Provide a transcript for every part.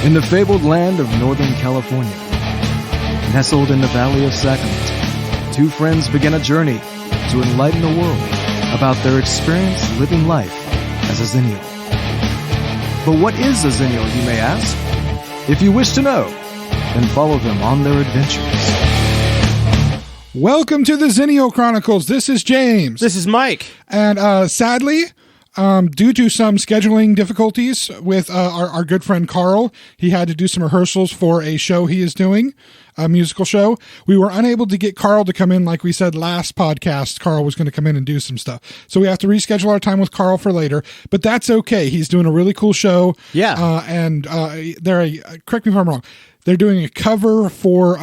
In the fabled land of Northern California, nestled in the Valley of Sacramento, two friends begin a journey to enlighten the world about their experience living life as a Xennial. But what is a Xennial, you may ask? If you wish to know, then follow them on their adventures. Welcome to the Xennial Chronicles. This is James. This is Mike. And sadly, due to some scheduling difficulties with our good friend Carl, he had to do some rehearsals for a show he is doing, a musical show. We were unable to get Carl to come in like we said last podcast. Carl was going to come in and do some stuff. So we have to reschedule our time with Carl for later, but that's okay. He's doing a really cool show. Yeah. Correct me if I'm wrong, they're doing a cover for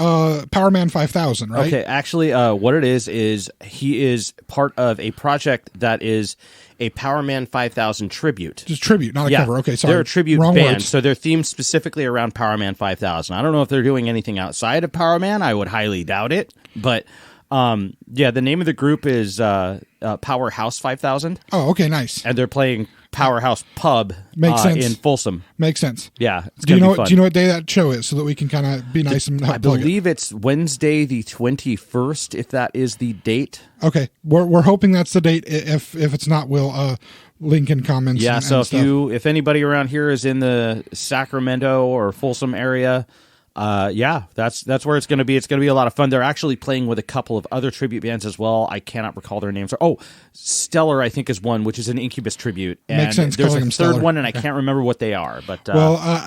Power Man 5000, right? Okay, actually, what it is he is part of a project that is a Power Man 5000 tribute. Just tribute, not a cover. Okay, sorry. They're a tribute Wrong band, words. so they're themed specifically around Power Man 5000. I don't know if they're doing anything outside of Power Man. I would highly doubt it. But, the name of the group is Powerhouse 5000. Oh, okay, nice. And they're playing Powerhouse Pub Makes sense. in Folsom. Makes sense. Yeah, it's Do you going to know? be fun. Do you know what day that show is, so that we can kind of be nice and help I plug it? believe it's Wednesday the 21st, if that is the date. Okay, we're hoping that's the date. If it's not, we'll link in comments. Yeah, and so stuff. if anybody around here is in the Sacramento or Folsom area, that's where it's going to be. It's going to be a lot of fun. They're actually playing with a couple of other tribute bands as well. I cannot recall their names. Oh, Stellar, I think, is one, which is an Incubus tribute. And Makes sense. There's a calling them third Stellar. one, and I can't remember what they are. But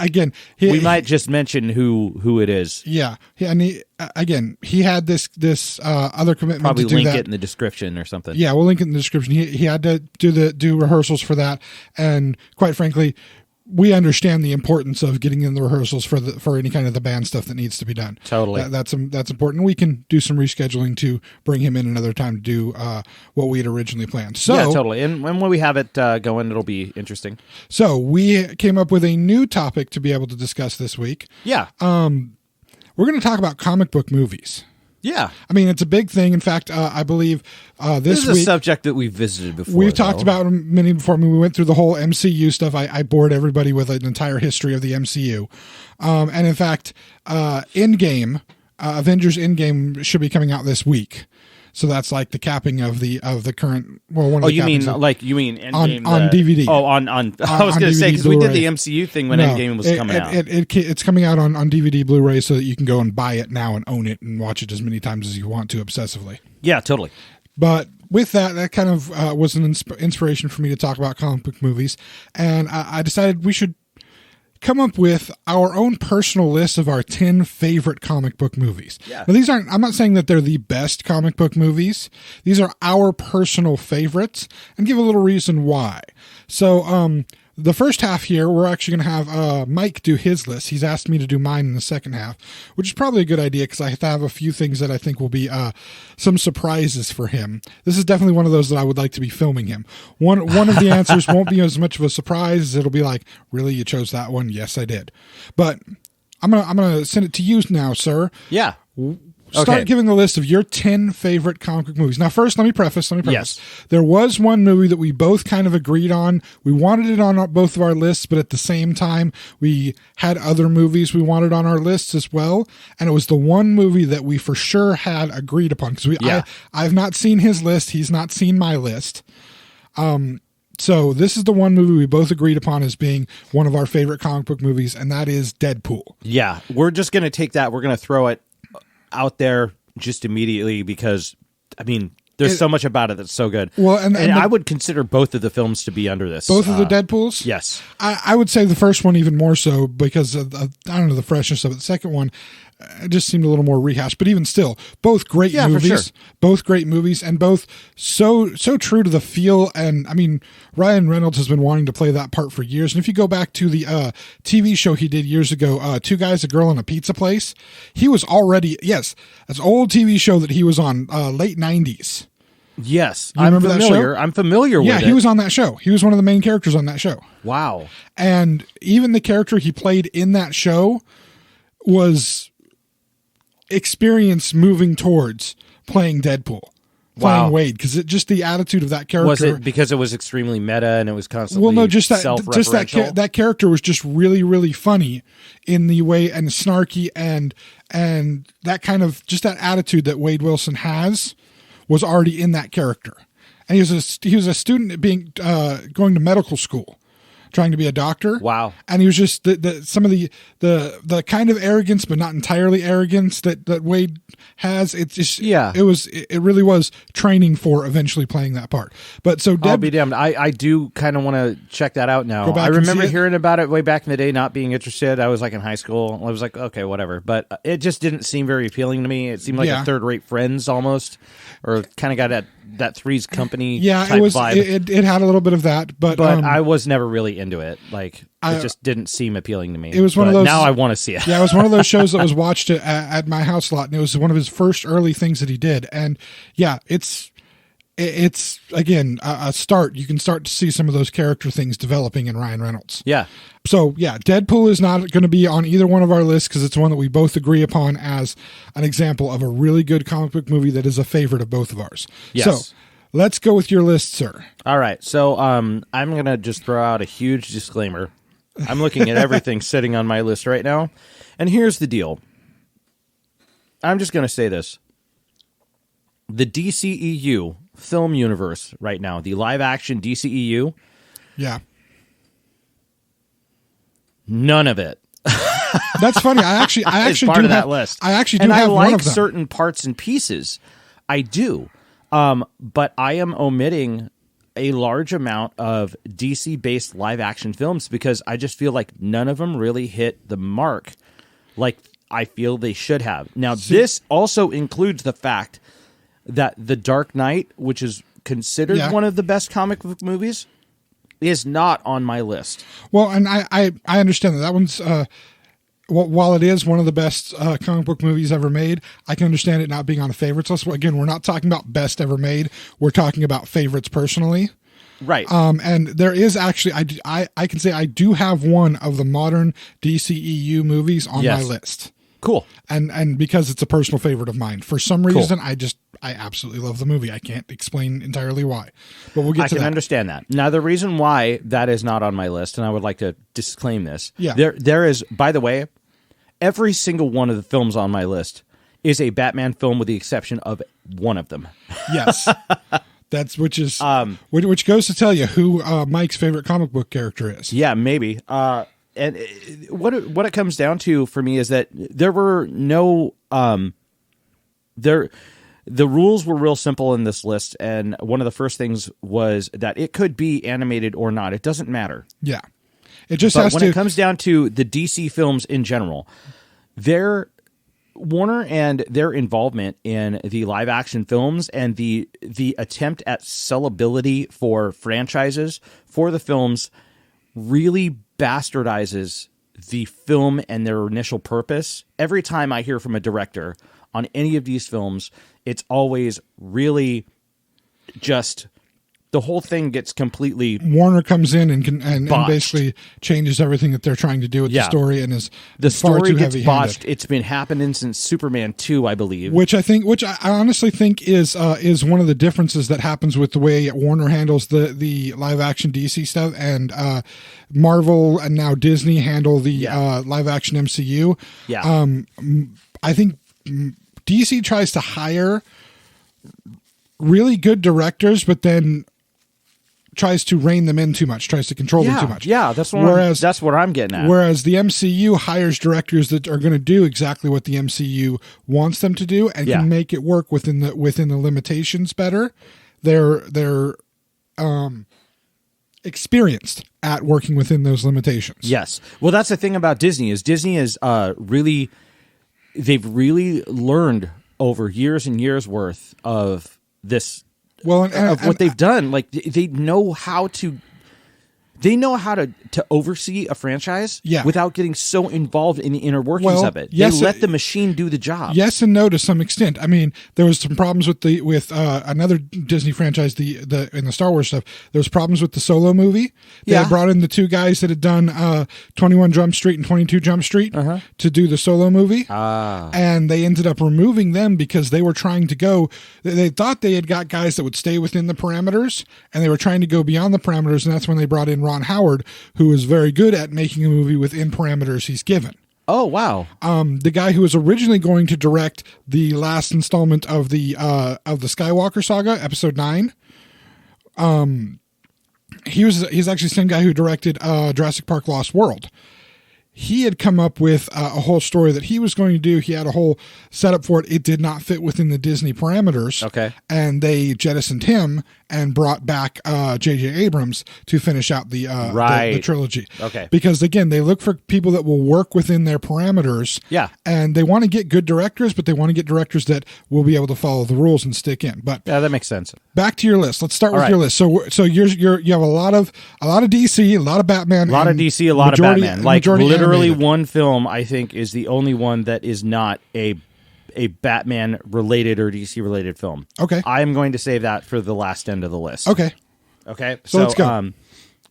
again, we might just mention who it is. Yeah, he had this other commitment Probably to do link that. it in the description or something. Yeah, we'll link it in the description. He had to do rehearsals for that, and quite frankly, we understand the importance of getting in the rehearsals for any kind of the band stuff that needs to be done. Totally, that's important. We can do some rescheduling to bring him in another time to do what we had originally planned. So yeah, totally. And when we have it going, it'll be interesting. So we came up with a new topic to be able to discuss this week. Yeah, we're going to talk about comic book movies. yeah. I mean, it's a big thing. In fact, I believe This is week, a subject that we've visited before. we've talked about many before. I mean, we went through the whole MCU stuff. I bored everybody with an entire history of the MCU. And in fact, Endgame, Avengers Endgame should be coming out this week. So that's like the capping of the current. Well, one of the you mean Endgame on DVD? Oh, on. I was going to say because we did the MCU thing when Endgame was coming out. It's coming out on DVD Blu-ray so that you can go and buy it now and own it and watch it as many times as you want to obsessively. Yeah, totally. But with that kind of was an inspiration for me to talk about comic book movies, and I decided we should come up with our own personal list of our 10 favorite comic book movies. Yeah. Now, I'm not saying that they're the best comic book movies. These are our personal favorites, and give a little reason why. So, the first half here, we're actually going to have Mike do his list. He's asked me to do mine in the second half, which is probably a good idea because I have a few things that I think will be some surprises for him. This is definitely one of those that I would like to be filming him. One of the answers won't be as much of a surprise. It'll be like, really, you chose that one? Yes, I did. But I'm gonna send it to you now, sir. Yeah. Start giving the list of your 10 favorite comic book movies. Now, first, let me preface. Yes. There was one movie that we both kind of agreed on. We wanted it on both of our lists, but at the same time, we had other movies we wanted on our lists as well. And it was the one movie that we for sure had agreed upon. Because I've not seen his list. He's not seen my list. So this is the one movie we both agreed upon as being one of our favorite comic book movies, and that is Deadpool. Yeah. We're just going to take that. We're going to throw it out there just immediately because, I mean, there's so much about it that's so good. Well, and I would consider both of the films to be under this. Both of the Deadpools? Yes. I would say the first one even more so because of, I don't know, the freshness of it. The second one, it just seemed a little more rehashed. But even still, both great movies. For sure. Both great movies and both so true to the feel. And, I mean, Ryan Reynolds has been wanting to play that part for years. And if you go back to the TV show he did years ago, Two Guys, a Girl, and a Pizza Place, he was already, that's an old TV show that he was on, late 90s. Yes, I'm familiar. I'm familiar with it. Yeah, he was on that show. He was one of the main characters on that show. Wow. And even the character he played in that show was experience moving towards playing Deadpool. playing Wow. Wade, because just the attitude of that character. Was it because it was extremely meta and it was constantly Well, no, just that self-referential? that character was just really, really funny in the way, and snarky, and that kind of just that attitude that Wade Wilson has was already in that character. And he was a student being going to medical school, trying to be a doctor. Wow. And he was just some of the kind of arrogance, but not entirely arrogance that Wade has. It's just, it really was training for eventually playing that part. But so I'll be damned. I do kind of want to check that out now. Go back I and remember see it. hearing about it way back in the day, not being interested. I was like in high school. I was like, okay, whatever. But it just didn't seem very appealing to me. It seemed like a third-rate Friends almost, or kind of got that Three's Company type vibe. It had a little bit of that, but I was never really into it. Like, it just didn't seem appealing to me. It was one of But those. Now I want to see it. Yeah, it was one of those shows that was watched at my house a lot, and it was one of his first early things that he did. And yeah, it's again a start. You can start to see some of those character things developing in Ryan Reynolds. Yeah. So yeah, Deadpool is not going to be on either one of our lists because it's one that we both agree upon as an example of a really good comic book movie that is a favorite of both of ours. Yes. So let's go with your list, sir. All right. So I'm going to just throw out a huge disclaimer. I'm looking at everything sitting on my list right now. And here's the deal. I'm just going to say this. The DCEU film universe right now, the live action DCEU, Yeah. none of it That's funny. I actually is do part of that have, list. I actually do and have I one like of them. certain parts and pieces. I do. But I am omitting a large amount of DC-based live-action films because I just feel like none of them really hit the mark like I feel they should have. Now, this also includes the fact that The Dark Knight, which is considered one of the best comic book movies, is not on my list. Well, and I understand that. That one's, while it is one of the best comic book movies ever made, I can understand it not being on a favorites list. Again, we're not talking about best ever made. We're talking about favorites personally. Right. And there is actually, I can say I do have one of the modern DCEU movies on my list. Cool. And because it's a personal favorite of mine. For some reason, I absolutely love the movie. I can't explain entirely why, but we'll get to that. I can understand that. Now, the reason why that is not on my list, and I would like to disclaim this, there is, by the way, every single one of the films on my list is a Batman film with the exception of one of them. Yes. Which goes to tell you who Mike's favorite comic book character is. Yeah, maybe. And what it comes down to for me is that there were no the rules were real simple in this list, and one of the first things was that it could be animated or not. It doesn't matter. Yeah. It just But has when to. it comes down to the DC films in general, Warner and their involvement in the live action films and the attempt at sellability for franchises for the films really bastardizes the film and their initial purpose. Every time I hear from a director on any of these films, it's always really just the whole thing gets completely Warner comes in and botched. basically changes everything that they're trying to do with the story, and is the far story too gets heavy-handed. botched. It's been happening since Superman 2, I believe. Which I honestly think is one of the differences that happens with the way Warner handles the live action DC stuff, and Marvel and now Disney handle the live action MCU. Yeah. I think DC tries to hire really good directors, but then tries to rein them in too much, tries to control them too much. Yeah, that's what I'm getting at. Whereas the MCU hires directors that are going to do exactly what the MCU wants them to do and can make it work within the limitations better. They're experienced at working within those limitations. Yes. Well, that's the thing about Disney is they've really learned over years and years worth of this. Well, of what they've done. Like they know how to they know how to oversee a franchise without getting so involved in the inner workings of it. Yes, they let the machine do the job. Yes and no to some extent. I mean, there was some problems with another Disney franchise, the in the Star Wars stuff. There was problems with the Solo movie. They had brought in the two guys that had done 21 Jump Street and 22 Jump Street to do the Solo movie. And they ended up removing them because they were trying to go, they thought they had got guys that would stay within the parameters, and they were trying to go beyond the parameters, and that's when they brought in Ron Howard, who is very good at making a movie within parameters he's given. Oh, wow. The guy who was originally going to direct the last installment of the Skywalker saga, episode 9, he's actually the same guy who directed Jurassic Park Lost World. He had come up with a whole story that he was going to do. He had a whole setup for it. It did not fit within the Disney parameters. Okay. And they jettisoned him and brought back J.J. Abrams to finish out the trilogy. Okay. Because, again, they look for people that will work within their parameters. Yeah. And they want to get good directors, but they want to get directors that will be able to follow the rules and stick in. But yeah, that makes sense. Back to your list. Let's start with your list. So you have a lot of DC, a lot of Batman, a lot of DC, a lot of Batman. Like literally one film, I think, is the only one that is not a Batman related or DC related film. Okay, I am going to save that for the last end of the list. Okay. So let's go.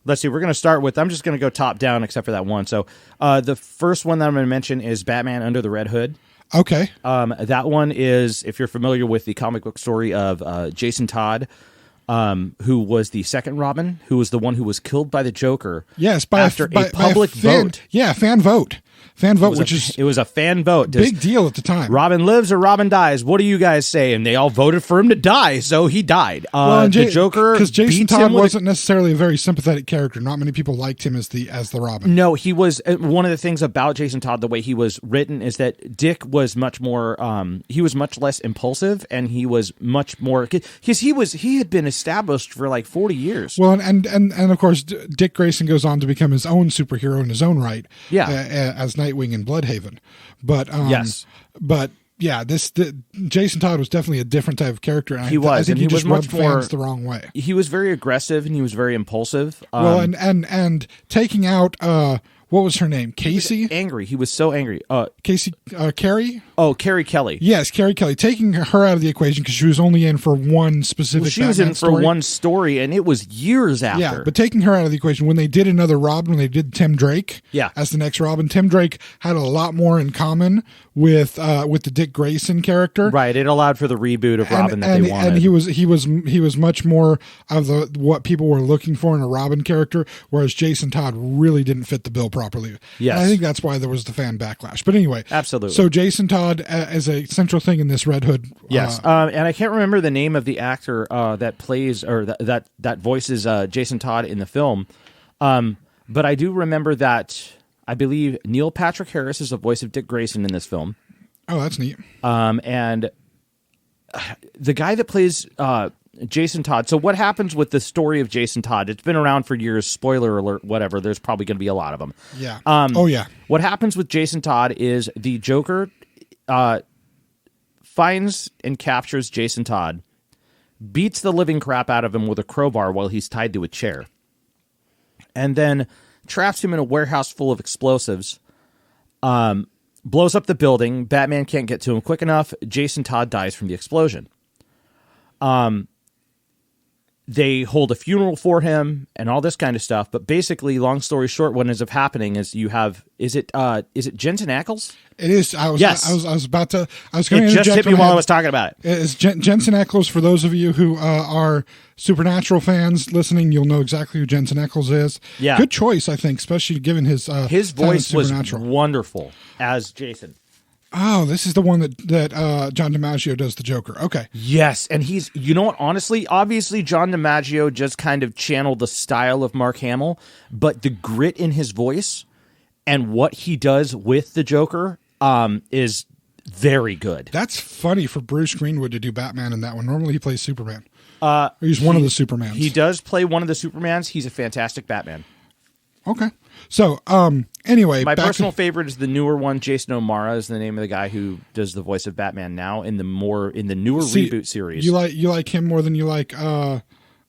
Let's see. We're going to start with. I'm just going to go top down, except for that one. So the first one that I'm going to mention is Batman Under the Red Hood. Okay. That one is, if you're familiar with the comic book story of Jason Todd, who was the second Robin, who was the one who was killed by the Joker. Yes, after a public vote. Yeah, fan vote. It was a fan vote. Big deal at the time. Robin lives or Robin dies. What do you guys say? And they all voted for him to die, so he died. The Joker, because Jason Todd wasn't necessarily a very sympathetic character. Not many people liked him as the Robin. No, he was. One of the things about Jason Todd, the way he was written, is that Dick was much more. He was much less impulsive, and he was much more because he had been established for like 40 years. Well, and of course, Dick Grayson goes on to become his own superhero in his own right. Yeah, as Nightwing in Bloodhaven, but yes, but yeah, Jason Todd was definitely a different type of character. And I think he just rubbed fans the wrong way. He was very aggressive and he was very impulsive. Well, and taking out what was her name? Casey? Angry. He was so angry. Casey, Carrie? Oh, Carrie Kelly. Yes, Carrie Kelly. Taking her out of the equation because she was only in for one specific she was in for one story, and it was years after. Yeah, but taking her out of the equation, when they did another Robin, when they did Tim Drake as the next Robin, Tim Drake had a lot more in common with the Dick Grayson character. Right, it allowed for the reboot of Robin that they wanted. And he was much more of what people were looking for in a Robin character, whereas Jason Todd really didn't fit the bill properly. Yes. And I think that's why there was the fan backlash. But anyway. Absolutely. So Jason Todd as a central thing in this Red Hood. Yes. And I can't remember the name of the actor that plays or that voices Jason Todd in the film. But I do remember that I believe Neil Patrick Harris is the voice of Dick Grayson in this film. Oh, that's neat. And the guy that plays Jason Todd. So what happens with the story of Jason Todd? It's been around for years. Spoiler alert, whatever. There's probably going to be a lot of them. Yeah. Oh, yeah. What happens with Jason Todd is the Joker finds and captures Jason Todd, beats the living crap out of him with a crowbar while he's tied to a chair, and then traps him in a warehouse full of explosives, blows up the building. Batman can't get to him quick enough. Jason Todd dies from the explosion. They hold a funeral for him and all this kind of stuff. But basically, long story short, what ends up happening is you have is it Jensen Ackles? It is. I was going to It just hit me while I was talking about it. It's Jensen Ackles. For those of you who are Supernatural fans listening, you'll know exactly who Jensen Ackles is. Yeah, good choice, I think, especially given his voice was wonderful as Jason. Oh, this is the one that John DiMaggio does the Joker. Okay. Yes, and he's, you know what, honestly, obviously John DiMaggio just kind of channeled the style of Mark Hamill, but the grit in his voice and what he does with the Joker is very good. That's funny for Bruce Greenwood to do Batman in that one. Normally he plays Superman. He's one of the Supermans. He does play one of the Supermans. He's a fantastic Batman. Okay. So, anyway, my personal favorite is the newer one. Jason O'Mara is the name of the guy who does the voice of Batman now in the newer reboot series. You like him more than you like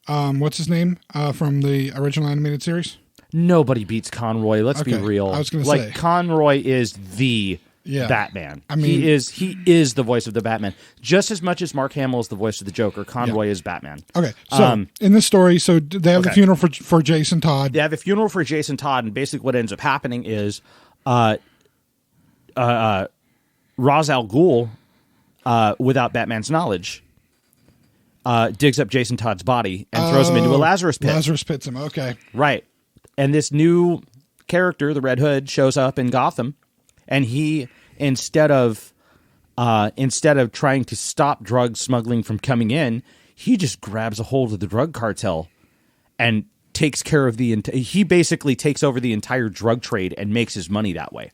what's his name from the original animated series? nobody beats Conroy. Let's be Okay, real. I was gonna like say. Conroy is the Batman. I mean, he is the voice of the Batman. Just as much as Mark Hamill is the voice of the Joker, Conroy is Batman. Okay, so in this story, so they have the Okay. funeral for Jason Todd. They have a funeral for Jason Todd, and basically what ends up happening is Ra's al Ghul, without Batman's knowledge, digs up Jason Todd's body and throws him into a Lazarus pit. Lazarus pits him. Okay, Right. And this new character, the Red Hood, shows up in Gotham, and he instead of trying to stop drug smuggling from coming in, he just grabs a hold of the drug cartel and takes care of he basically takes over the entire drug trade and makes his money that way.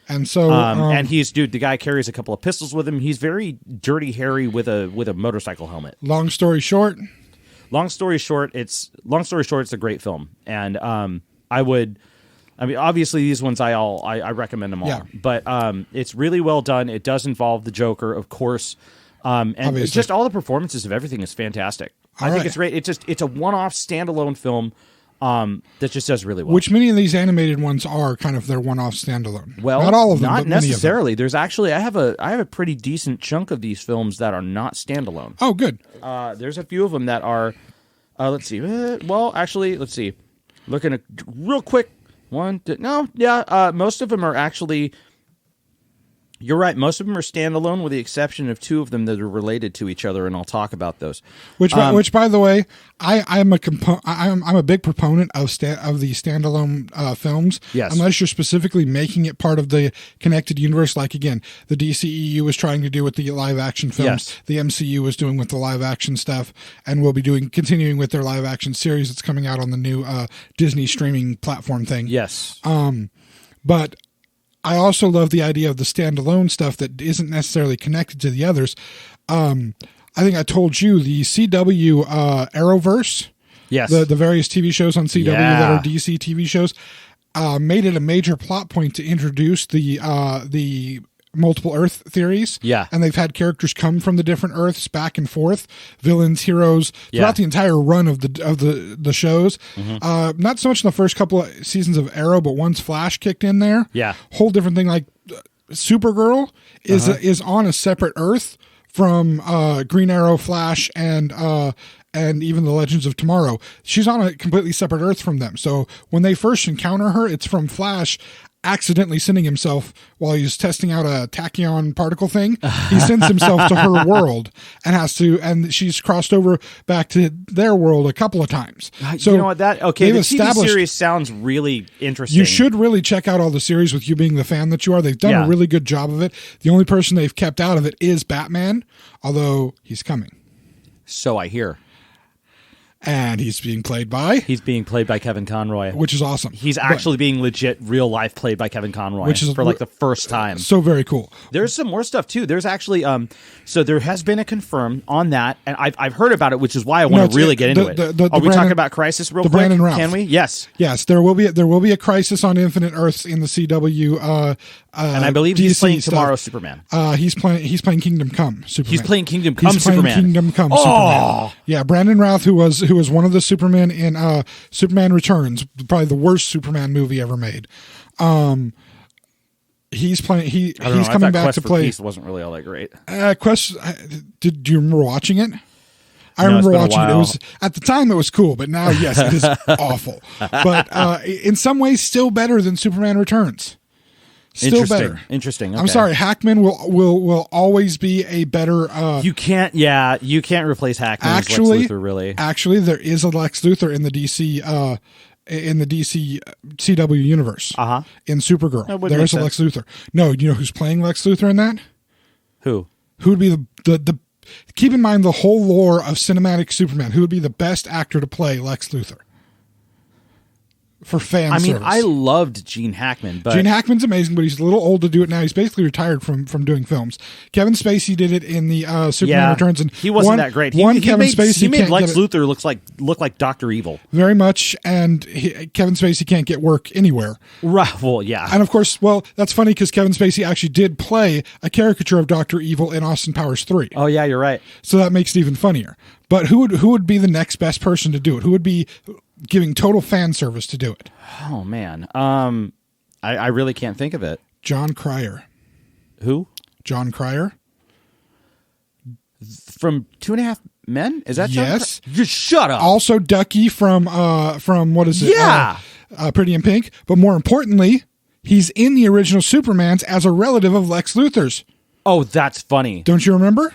and so And the guy carries a couple of pistols with him. He's very Dirty Harry with a motorcycle helmet. long story short, Long story short, it's a great film, and obviously these ones I recommend them all, Yeah. but it's really well done. It does involve the Joker, of course, and Obviously. it's just all the performances of everything is fantastic. I think right. it's great. It's a one-off standalone film that just does really well. which many of these animated ones are kind of their one-off standalone. Well, not all of them, not but many of them. necessarily. There's actually I have a pretty decent chunk of these films that are not standalone. Oh, good. There's a few of them that are. Let's see. Let's see. Looking at real quick. Most of them are actually. You're right. Most of them are standalone, with the exception of two of them that are related to each other, and I'll talk about those. Which, by the way, I'm a big proponent of the standalone films. Yes. Unless you're specifically making it part of the connected universe, like again, the DCEU was trying to do with the live action films. Yes. The MCU was doing with the live action stuff, and will be continuing with their live action series that's coming out on the new Disney streaming platform thing. Yes. But I also love the idea of the standalone stuff that isn't necessarily connected to the others. I think I told you the CW Arrowverse, Yes. the various TV shows on CW Yeah. that are DC TV shows, made it a major plot point to introduce the multiple Earth theories. Yeah. And they've had characters come from the different Earths back and forth, villains, heroes, throughout the entire run of the shows. Not so much in the first couple of seasons of Arrow, but once Flash kicked in there, Yeah. whole different thing. Like Supergirl is on a separate Earth from Green Arrow, Flash, and even the Legends of Tomorrow. She's on a completely separate Earth from them. So when they first encounter her, it's from Flash accidentally sending himself while he's testing out a tachyon particle thing. He sends himself to her world and she's crossed over back to their world a couple of times. So you know what? The TV established- series sounds really interesting. You should really check out all the series with you being the fan that you are. They've done Yeah. a really good job of it. The only person they've kept out of it is Batman, although he's coming. So I hear. And he's being played by, He's being played by Kevin Conroy. which is awesome. He's actually being legit, real life played by Kevin Conroy, Which is for like the first time. So very cool. There's some more stuff too. There's actually so there has been a confirm on that, and I've heard about it, which is why I want it's- to really get into the- it. the Are we Brandon- talking about Crisis real the quick? Brandon Routh. Can we? Yes. Yes, there will be a crisis on Infinite Earths in the CW. And I believe he's DC playing stuff. tomorrow Superman. He's playing Kingdom Come Superman. He's playing Kingdom Come He's playing Superman. Kingdom Come Oh! Superman. Yeah, Brandon Routh, who was one of the Supermen in Superman Returns, probably the worst Superman movie ever made. He's playing. He's coming back to play. Peace wasn't really all that great. Do you remember watching it? I No, it's remember been a watching it. It while. was at the time it was cool, but now yes, it is awful. But in some ways, still better than Superman Returns. Still better. Interesting. I'm okay. sorry, Hackman will always be a better. You can't replace Hackman as Lex Luthor, really. Actually, there is a Lex Luthor in the DC CW universe. In Supergirl, That would there make is a Lex Luthor. No, you know who's playing Lex Luthor in that? Who? Who would be the keep in mind the whole lore of cinematic Superman. Who would be the best actor to play Lex Luthor? For fan service. I loved Gene Hackman, but Gene Hackman's amazing, but he's a little old to do it now. He's basically retired from doing films. Kevin Spacey did it in the Superman Returns, and he wasn't that great. He Kevin made, Spacey he made can't Lex get it Luthor look like Dr. Evil. very much, and Kevin Spacey can't get work anywhere. Right. Well, yeah. And of course, well, that's funny because Kevin Spacey actually did play a caricature of Dr. Evil in Austin Powers 3. Oh, yeah, you're right. So that makes it even funnier. But who would be the next best person to do it? Who would be giving total fan service to do it. Oh man, I really can't think of it. John Cryer. Who? John Cryer. From 2.5 Men? Is that yes? Just shut up. Also, Ducky from what is it? Yeah, Pretty in Pink. But more importantly, he's in the original Supermans as a relative of Lex Luthor's. Oh, that's funny. Don't you remember?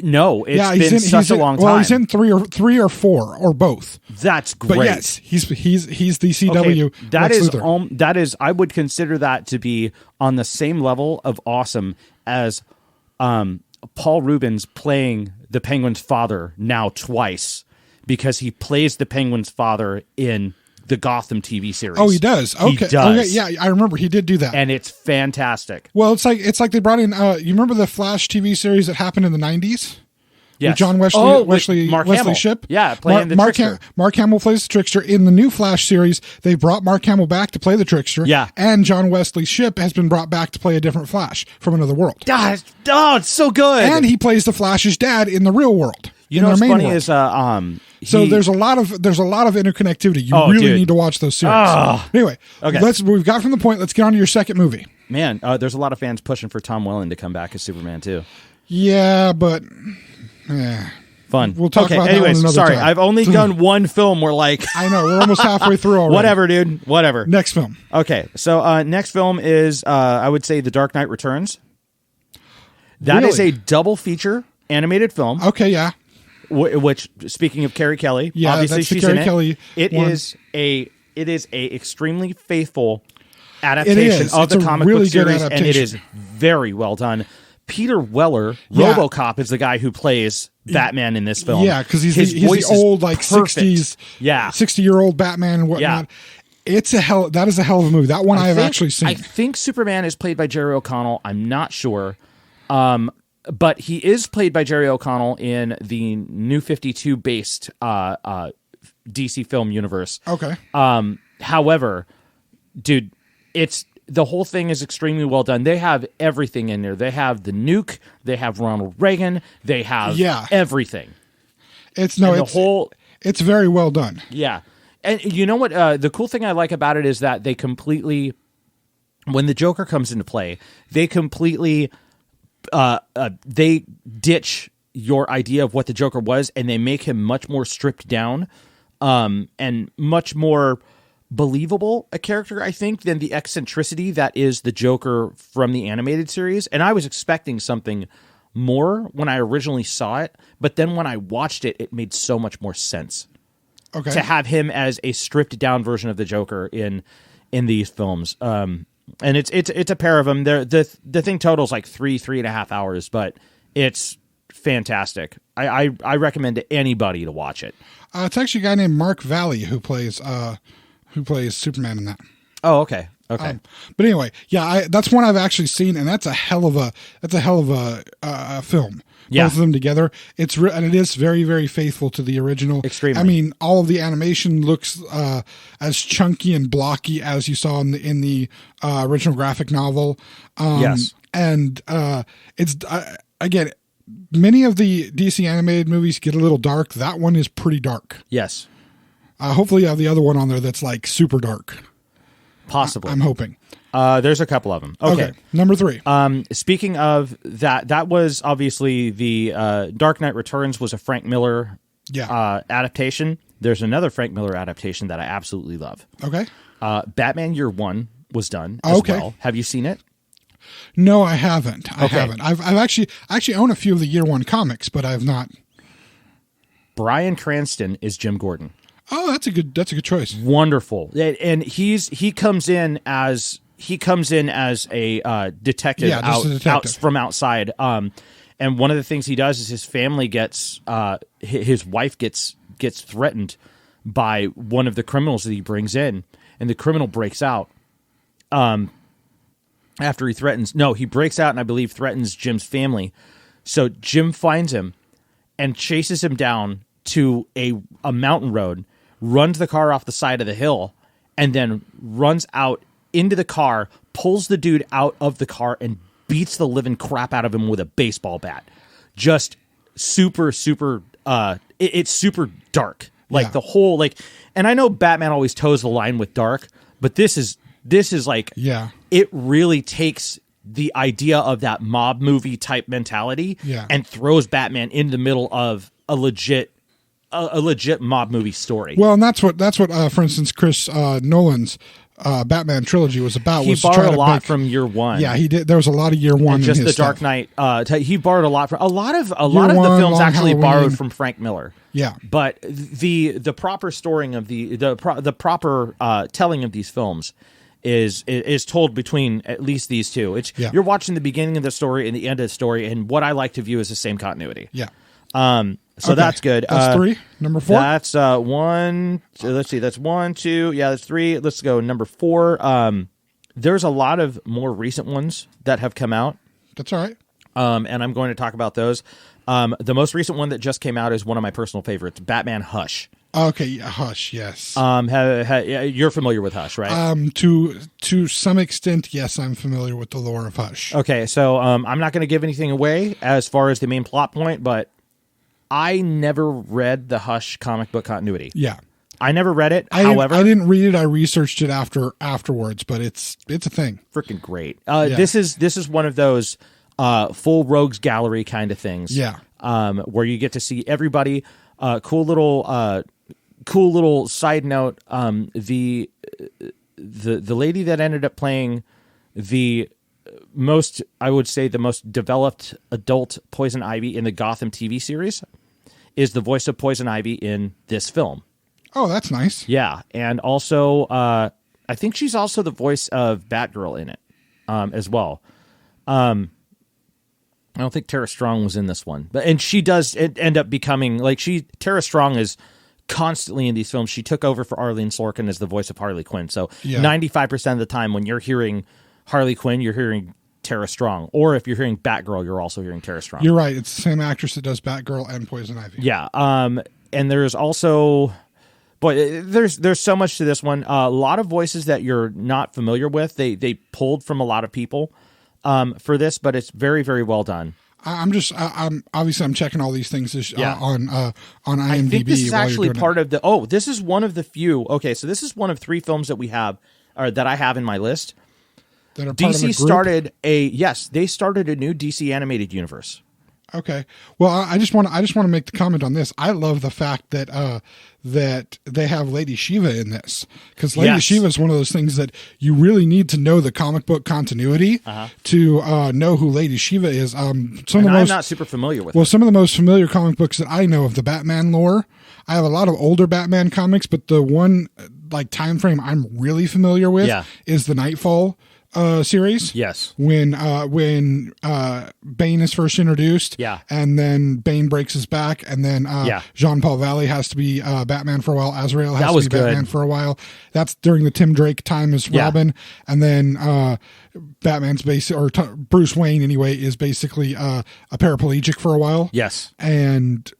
No, it's been such a long time. Well, he's in three or four or both. That's great. But yes, he's the CW. Okay, that Lex is Luthor. that is. I would consider that to be on the same level of awesome as Paul Rubens playing the Penguin's father now twice, because he plays the Penguin's father in the Gotham TV series. Oh, he does. Okay. He does. Okay. Yeah, I remember he did do that, and it's fantastic. Well, it's like they brought in. You remember the Flash TV series that happened in the 90s? Yes. With John Wesley Mark Wesley Hamill. Shipp. Yeah, playing the Trickster. Mark Hamill plays the Trickster in the new Flash series. They brought Mark Hamill back to play the Trickster. Yeah, and John Wesley Shipp has been brought back to play a different Flash from another world. God, oh, it's so good. And he plays the Flash's dad in the real world. You know what's funny is so there's a lot of interconnectivity. You really need to watch those series. Anyway, okay. We've got from the point. Let's get on to your second movie. Man, there's a lot of fans pushing for Tom Welling to come back as Superman too. Yeah, but fun. We'll talk about that anyways, another sorry, time. I've only done one film. We're like, I know we're almost halfway through already. Whatever, dude. Whatever. Next film. Okay, so next film is I would say The Dark Knight Returns. That is a double feature animated film. Okay, yeah. Which, speaking of Carrie Kelly, obviously that's the she's Carrie in it. Kelly It is a extremely faithful adaptation of the comic really book series, good and it is very well done. Peter Weller, RoboCop, is the guy who plays Batman in this film. Yeah, because he's the old like perfect. 60s, 60-year-old Batman and whatnot. Yeah. That is a hell of a movie. That one I have actually seen. I think Superman is played by Jerry O'Connell. I'm not sure. But he is played by Jerry O'Connell in the New 52 based DC film universe. Okay. However, dude, the whole thing is extremely well done. They have everything in there. They have the nuke. They have Ronald Reagan. They have everything. It's very well done. Yeah. And you know what? The cool thing I like about it is that they completely, when the Joker comes into play, they completely they ditch your idea of what the Joker was, and they make him much more stripped down and much more believable a character, I think, than the eccentricity that is the Joker from the animated series. And I was expecting something more when I originally saw it, but then when I watched it, it made so much more sense. Okay. To have him as a stripped down version of the Joker in these films. And it's a pair of them. The thing totals like 3.5 hours, but it's fantastic. I recommend to anybody to watch it. It's actually a guy named Mark Valley who plays Superman in that. Oh, okay. Okay. But anyway, that's one I've actually seen, and that's a hell of a film. Yeah. Both of them together. And it is very, very faithful to the original. Extremely. I mean, all of the animation looks as chunky and blocky as you saw in the original graphic novel. Yes. And it's again, many of the DC animated movies get a little dark. That one is pretty dark. Yes. Hopefully you have the other one on there that's like super dark. Possibly. I'm hoping. There's a couple of them. Okay. Number 3. Speaking of that was obviously the Dark Knight Returns was a Frank Miller adaptation. There's another Frank Miller adaptation that I absolutely love. Okay. Batman Year One was done as well. Have you seen it? No, I haven't. I haven't. I've actually own a few of the Year One comics, but I've not. Bryan Cranston is Jim Gordon. Oh, that's a good choice. Wonderful. And he comes in as a detective, out from outside. And one of the things he does is his family gets his wife gets threatened by one of the criminals that he brings in, and the criminal breaks out. After he breaks out and I believe threatens Jim's family. So Jim finds him and chases him down to a mountain road, runs the car off the side of the hill, and then runs out into the car, pulls the dude out of the car, and beats the living crap out of him with a baseball bat. Just super, super, it's super dark. Like the whole and I know Batman always toes the line with dark, but this is like it really takes the idea of that mob movie type mentality and throws Batman in the middle of a legit mob movie story. Well, and that's what for instance, Chris Nolan's Batman trilogy was about. He borrowed a lot from Year One. Yeah, he did. There was a lot of Year One. And just in his the Dark stuff. Knight. He borrowed a lot from a lot of the films actually Halloween. borrowed from Frank Miller. Yeah, but the proper storing of the proper telling of these films is told between at least these two. You're watching the beginning of the story and the end of the story, and what I like to view as the same continuity. Yeah. So that's good. That's 3. Number 4. That's 1. Let's see. That's 1, 2. Yeah, that's 3. Let's go. Number 4. There's a lot of more recent ones that have come out. That's all right. And I'm going to talk about those. The most recent one that just came out is one of my personal favorites, Batman Hush. Okay, Hush, yes. You're familiar with Hush, right? To some extent, yes, I'm familiar with the lore of Hush. Okay, so I'm not going to give anything away as far as the main plot point, but I never read the Hush comic book continuity. Yeah. I never read it. I didn't read it. I researched it afterwards, but it's a thing. Freaking great. This is one of those full rogues gallery kind of things. Yeah. Where you get to see everybody. Cool little side note. The lady that ended up playing the most developed adult Poison Ivy in the Gotham TV series is the voice of Poison Ivy in this film. Oh, that's nice. Yeah, and also I think she's also the voice of Batgirl in it as well. I don't think Tara Strong was in this one, and she does end up becoming Tara Strong is constantly in these films. She took over for Arlene Sorkin as the voice of Harley Quinn. So 95% of the time when you're hearing Harley Quinn, you're hearing Tara Strong, or if you're hearing Batgirl, you're also hearing Tara Strong. You're right. It's the same actress that does Batgirl and Poison Ivy. Yeah. And there's also, there's so much to this one. A lot of voices that you're not familiar with. They pulled from a lot of people for this, but it's very, very well done. I'm obviously I'm checking all these things on IMDb. I think this is actually part of the. Oh, this is one of the few. Okay, so this is one of 3 films that we have, or that I have in my list. That are DC started they started a new DC animated universe. Okay. Well, I just want to make the comment on this. I love the fact that that they have Lady Shiva in this, because Lady Shiva is one of those things that you really need to know the comic book continuity to know who Lady Shiva is. I'm not super familiar with. Well, some of the most familiar comic books that I know of the Batman lore. I have a lot of older Batman comics, but the one time frame I'm really familiar with is the Nightfall series. Yes. When Bane is first introduced. Yeah. And then Bane breaks his back, and then Jean-Paul Valley has to be Batman for a while. Azrael has to be Batman for a while. That's during the Tim Drake time as Robin. And then Batman's Bruce Wayne anyway is basically a paraplegic for a while. Yes. And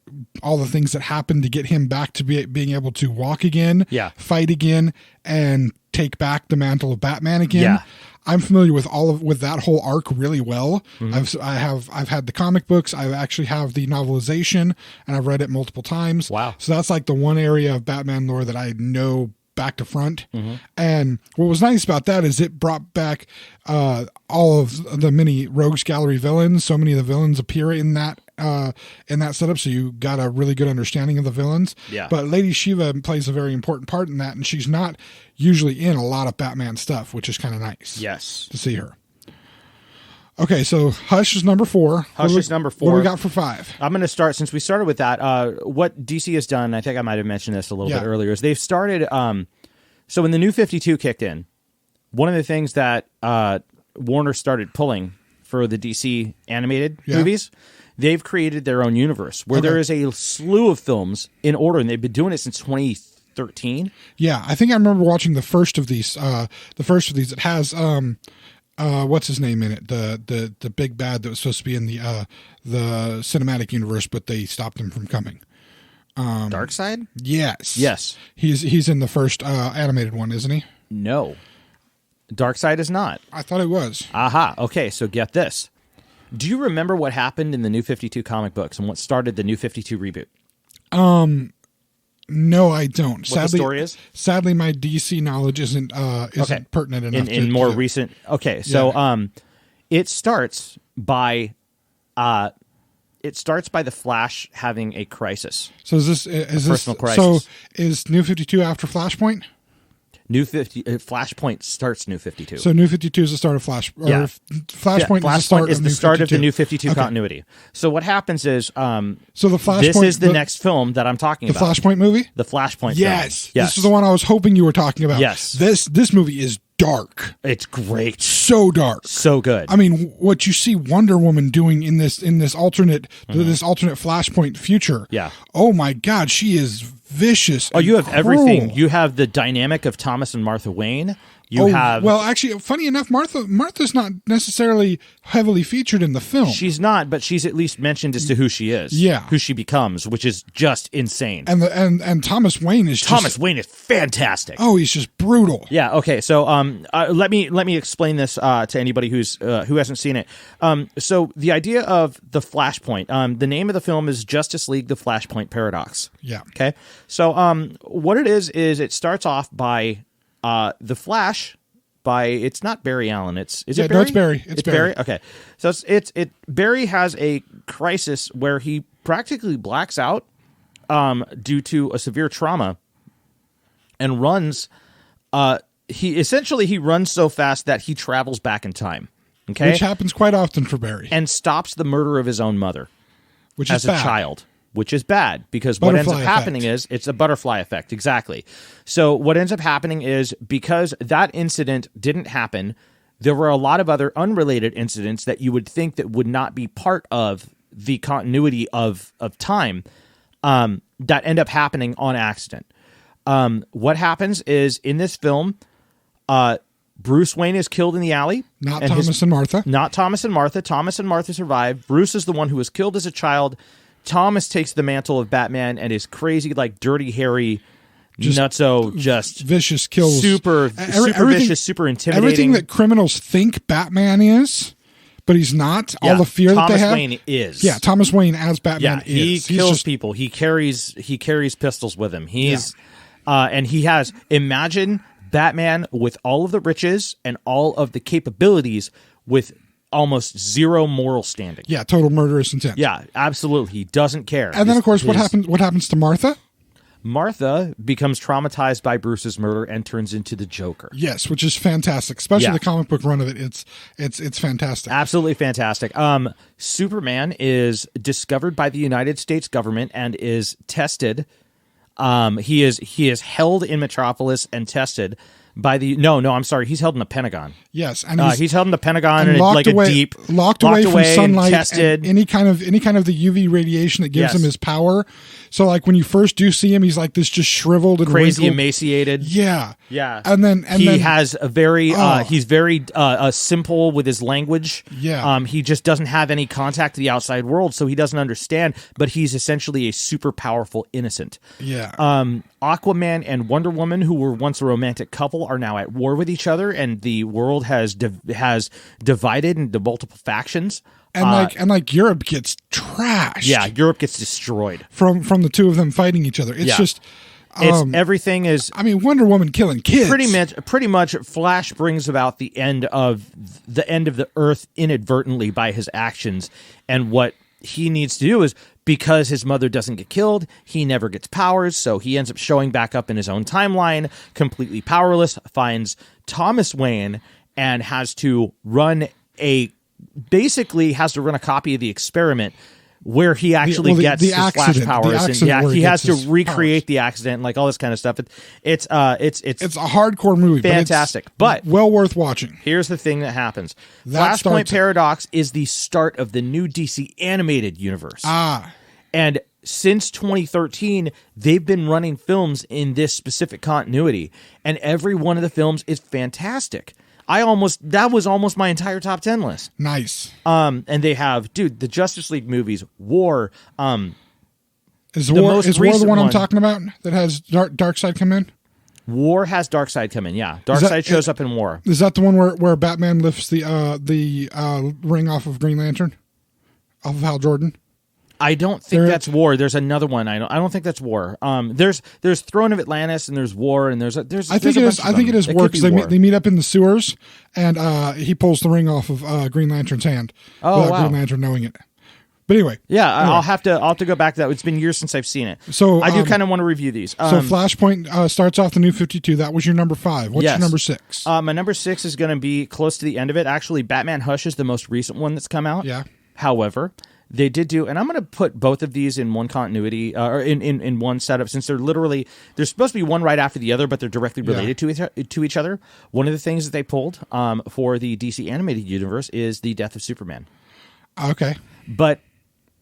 all the things that happened to get him back to being able to walk again, fight again, and take back the mantle of Batman again. Yeah. I'm familiar with with that whole arc really well. Mm-hmm. I've had the comic books. I actually have the novelization, and I've read it multiple times. Wow! So that's the one area of Batman lore that I know back to front. Mm-hmm. And what was nice about that is it brought back all of the mini Rogues Gallery villains. So many of the villains appear in that setup, so you got a really good understanding of the villains. Yeah. But Lady Shiva plays a very important part in that, and she's not usually in a lot of Batman stuff, which is kind of nice. Yes. To see her. Okay, so Hush is number 4. Hush is number 4. What do we got for 5? I'm going to start, since we started with that, what DC has done, I think I might have mentioned this a little bit earlier, is they've started, so when the New 52 kicked in, one of the things that Warner started pulling for the DC animated movies, they've created their own universe, where there is a slew of films in order, and they've been doing it since 2013. Yeah, I think I remember watching the first of these. It has what's his name in it? The big bad that was supposed to be in the cinematic universe, but they stopped him from coming. Darkseid? Yes. He's in the first animated one, isn't he? No. Darkseid is not. I thought it was. Aha. Okay, so get this. Do you remember what happened in the New 52 comic books and what started the New 52 reboot? No, I don't. What Sadly, the story is? Sadly, my DC knowledge isn't Okay. pertinent enough. In more recent. Okay, so it starts by the Flash having a crisis. So is this personal crisis. So is New 52 after Flashpoint? Flashpoint starts New 52. So New 52 is the start of Flash. Or Yeah. Flashpoint is the start of the New 52 Okay. continuity. So what happens is, So the Flashpoint. this is the next film that I'm talking the about. Flashpoint movie. The Flashpoint. Yes. Film. Yes. This is the one I was hoping you were talking about. Yes. This movie is dark. It's great. So dark. So good. I mean, what you see Wonder Woman doing in this alternate Flashpoint future. Yeah. Oh my God, she is vicious. Oh, you have cruel. everything. You have the dynamic of Thomas and Martha Wayne. You have well, actually, funny enough, Martha's not necessarily heavily featured in the film. She's not, but she's at least mentioned as to who she is. Yeah. Who she becomes, which is just insane. And Thomas Wayne is Wayne is fantastic. Oh, he's just brutal. Yeah. Okay. So, let me explain this to anybody who hasn't seen it. So the idea of the Flashpoint, the name of the film is Justice League: The Flashpoint Paradox. Yeah. Okay. So, what it is it starts off by the Flash. It's not Barry Allen. Is it Barry? No, it's Barry. It's Barry. Okay. So Barry has a crisis where he practically blacks out due to a severe trauma and runs. He runs so fast that he travels back in time. Okay, Which happens quite often for Barry. and stops the murder of his own mother, Which is as bad. a child. Which is bad because what ends up Butterfly happening is it's a butterfly effect. Exactly. So what ends up happening is because that incident didn't happen, there were a lot of other unrelated incidents that you would think that would not be part of the continuity of time that end up happening on accident. What happens is in this film, Bruce Wayne is killed in the alley. Not Thomas and Martha. Not Thomas and Martha. Thomas and Martha survive. Bruce is the one who was killed as a child. Thomas takes the mantle of Batman and is crazy, like dirty, hairy, nutso, just vicious kills. super vicious, super intimidating. Everything that criminals think Batman is, but he's not. Yeah, all the fear that they have. Thomas Wayne is. Yeah, Thomas Wayne as Batman Yeah, he is. kills people. He carries pistols with him. And he has, imagine Batman with all of the riches and all of the capabilities with almost zero moral standing. Yeah, total murderous intent. Yeah, absolutely. He doesn't care. And then, of course, what happens to Martha? Martha becomes traumatized by Bruce's murder and turns into the Joker. Yes, which is fantastic, especially Yeah. the comic book run of it. It's fantastic. Absolutely fantastic. Superman is discovered by the United States government and is tested. He is held in Metropolis and tested by the I'm sorry, he's held in the Pentagon. Yes, and He's held in the Pentagon and locked like away, locked away from and sunlight, tested. and any kind of the UV radiation that gives Yes. him his power. So, like when you first do see him, he's like this, just shriveled and Crazy, wrinkled. emaciated. Yeah, Yeah, and then he has a very Oh. he's very simple with his language. Yeah. He just doesn't have any contact to the outside world, so he doesn't understand. But he's essentially a super powerful innocent. Yeah. Aquaman and Wonder Woman, who were once a romantic couple, are now at war with each other, and the world has divided into multiple factions. And like Europe gets trashed. Yeah, Europe gets destroyed. From the two of them fighting each other. It's Yeah. just Everything is I mean, Wonder Woman killing kids. pretty much. Flash brings about the end of the Earth inadvertently by his actions, and what he needs to do is, because his mother doesn't get killed, he never gets powers, so he ends up showing back up in his own timeline, completely powerless, finds Thomas Wayne, and has to run a copy of the experiment where he actually gets the his accident, Flash powers, the and accident where he has to gets his recreate powers. the accident, and like all this kind of stuff. It's a hardcore movie. fantastic, but but well worth watching. here's the thing that happens. That Flashpoint starts- Paradox is the start of the new DC animated universe. And since 2013, they've been running films in this specific continuity, and every one of the films is fantastic. That was almost my entire top 10 list. Nice. And they have, the Justice League movies, War. Is the War most the recent one I'm one- talking about that has Darkseid come in? War has Darkseid come in, yeah. Darkseid shows up in War. Is that the one where Batman lifts the ring off of Green Lantern? Off of Hal Jordan? I don't think that's War. There's another one. I don't think that's War. There's Throne of Atlantis, and there's War, and there's. I think it is War because they meet up in the sewers, and he pulls the ring off of Green Lantern's hand. Oh, wow. Green Lantern knowing it. But anyway, I'll have to go back to that. It's been years since I've seen it. So I do kind of want to review these. So Flashpoint starts off the New 52. That was your number 5. What's your number 6? My number 6 is going to be close to the end of it. Actually, Batman Hush is the most recent one that's come out. Yeah. However, they did do, and I'm going to put both of these in one continuity, or in one setup, since they're supposed to be one right after the other, but they're directly related to each other. One of the things that they pulled for the DC animated universe is the death of Superman. Okay. But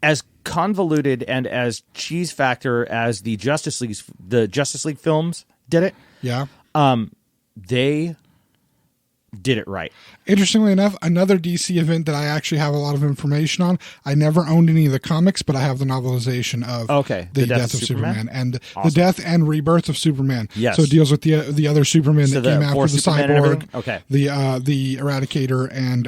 as convoluted and as cheese factor as the Justice League films did it, they did it right. Interestingly enough, another DC event that I actually have a lot of information on. I never owned any of the comics, but I have the novelization of the death of Superman and the death and rebirth of Superman. Yes. So it deals with the other Superman that came after the Cyborg, the Eradicator, and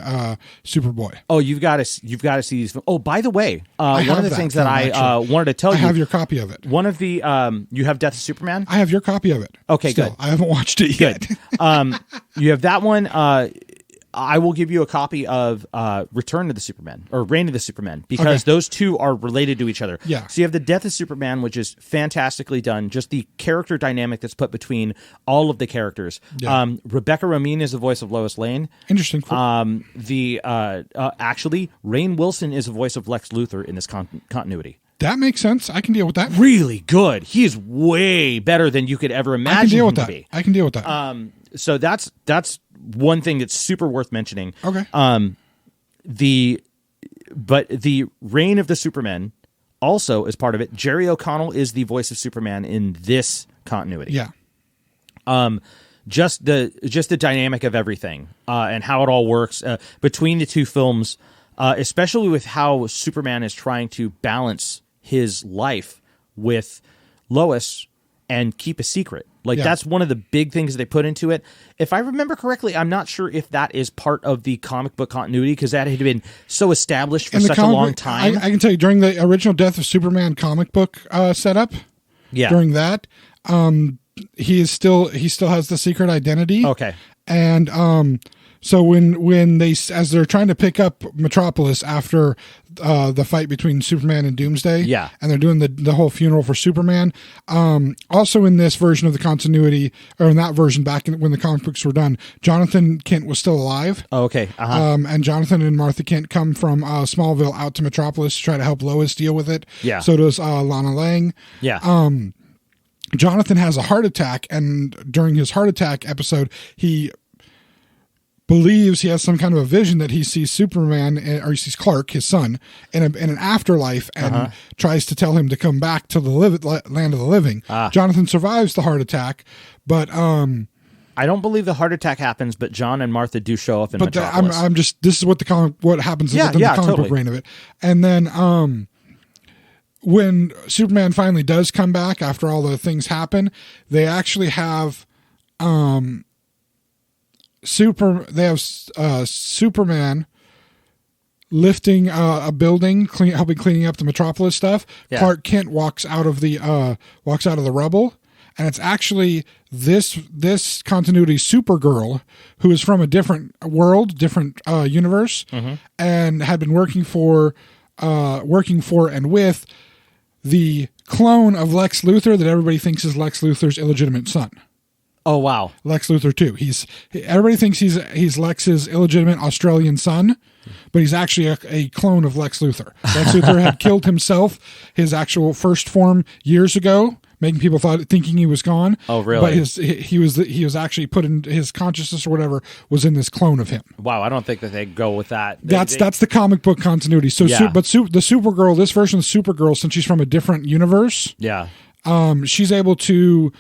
Superboy. Oh, you've got to see these. Oh, by the way, one of the things that I wanted to tell you. I have your copy of it. One of the you have Death of Superman? I have your copy of it. Okay, still. good. I haven't watched it yet. Good. You have that one. I will give you a copy of Return of the Superman or Reign of the Superman because those two are related to each other. Yeah. So you have the Death of Superman, which is fantastically done. Just the character dynamic that's put between all of the characters. Yeah. Rebecca Romijn is the voice of Lois Lane. Interesting. Cool. Actually, Rainn Wilson is the voice of Lex Luthor in this continuity. That makes sense. I can deal with that. Really good. He's way better than you could ever imagine. I can deal with that. So that's one thing that's super worth mentioning. Okay. The Reign of the Supermen also is part of it. Jerry O'Connell is the voice of Superman in this continuity. Yeah. Just the dynamic of everything and how it all works between the two films, especially with how Superman is trying to balance his life with Lois and keep a secret. That's one of the big things that they put into it. If I remember correctly, I'm not sure if that is part of the comic book continuity because that had been so established for such a long time. I can tell you, during the original Death of Superman comic book setup, during that, he still has the secret identity. Okay. And so when as they're trying to pick up Metropolis after the fight between Superman and Doomsday, and they're doing the whole funeral for Superman. Also in this version of the continuity, or in that version back when the comic books were done, Jonathan Kent was still alive. Oh, okay. Uh-huh. And Jonathan and Martha Kent come from Smallville out to Metropolis to try to help Lois deal with it. Yeah. So does Lana Lang. Yeah. Jonathan has a heart attack, and during his heart attack episode, he believes he has some kind of a vision that he sees Superman, or he sees Clark, his son, in an afterlife, and tries to tell him to come back to the land of the living. Jonathan survives the heart attack, but I don't believe the heart attack happens, but John and Martha do show up in Metropolis. I'm just, this is what what happens in the comic book reign of it. And then when Superman finally does come back after all the things happen, they actually have Superman lifting a building, helping cleaning up the Metropolis stuff. Yeah. Clark Kent walks out of the rubble, and it's actually this continuity Supergirl, who is from a different world, different universe, and had been working for and with the clone of Lex Luthor that everybody thinks is Lex Luthor's illegitimate son. Oh, wow. Lex Luthor too. Everybody thinks he's Lex's illegitimate Australian son, but he's actually a clone of Lex Luthor. Lex Luthor had killed himself, his actual first form, years ago, making people thinking he was gone. Oh, really? But he was actually put in his consciousness or whatever was in this clone of him. Wow, I don't think that they go with that. That's the comic book continuity. So, yeah. The Supergirl, this version of Supergirl, since she's from a different universe, she's able to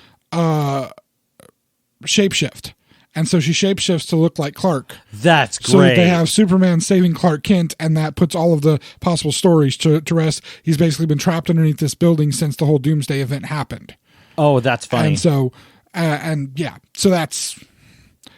shapeshift. And so she shapeshifts to look like Clark. That's great. So that they have Superman saving Clark Kent, and that puts all of the possible stories to rest. He's basically been trapped underneath this building since the whole Doomsday event happened. Oh, that's funny. And so, so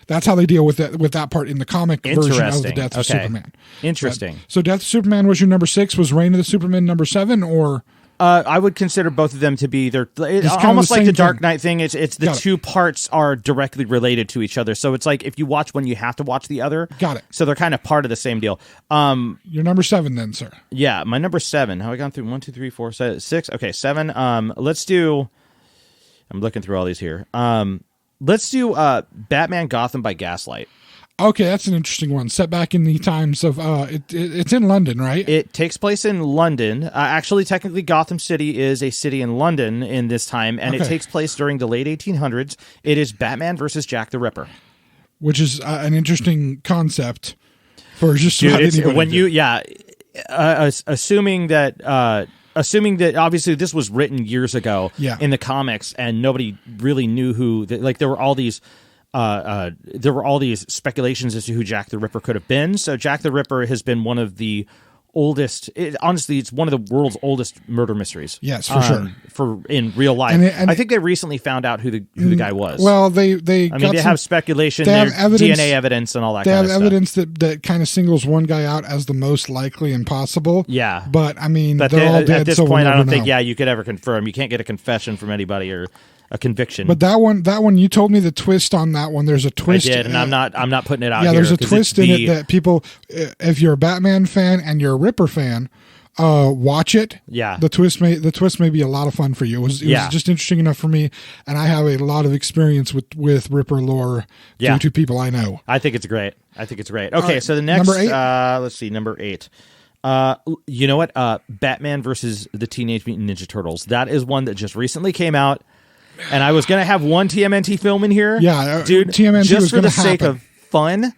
That's how they deal with that part in the comic version of the Death of Superman. Interesting. So Death of Superman was your number 6. Was Reign of the Superman number 7, or? I would consider both of them to be It's almost like the same Dark thing. Knight thing. It's the two parts are directly related to each other. So it's like if you watch one, you have to watch the other. Got it. So they're kind of part of the same deal. Your number 7 then, sir. Yeah, my number 7. How have I gone through 1, 2, 3, 4, 6? Okay, 7. Let's do. I'm looking through all these here. Let's do Batman Gotham by Gaslight. Okay, that's an interesting one. Set back in the times of it's in London, right? It takes place in London. Actually, technically, Gotham City is a city in London in this time, and it takes place during the late 1800s. It is Batman versus Jack the Ripper, which is an interesting concept for just dude. about anybody When to you assuming that obviously this was written years ago in the comics, and nobody really knew who. There were all these. There were all these speculations as to who Jack the Ripper could have been. So Jack the Ripper has been one of the oldest. Honestly, it's one of the world's oldest murder mysteries. Yes, for sure. For in real life, and I think they recently found out who the guy was. Well, they have speculation, they have evidence, DNA evidence, and all that. They kind have of evidence that kind of singles one guy out as the most likely and possible. Yeah, but I mean, but they're all dead. At this so point, we'll I don't never think know. you could ever confirm. You can't get a confession from anybody or a conviction. But that one, you told me the twist on that one. There's a twist. I did, and I'm not putting it out. Yeah, here there's a twist in it that people, if you're a Batman fan and you're a Ripper fan, watch it. Yeah, the twist may be a lot of fun for you. It was just interesting enough for me, and I have a lot of experience with Ripper lore due to people I know. I think it's great. Okay, so the next, number 8? Let's see, number 8. You know what? Batman versus the Teenage Mutant Ninja Turtles. That is one that just recently came out, and I was gonna have one TMNT film in here. Yeah, dude. TMNT just was for the gonna sake happen. of fun.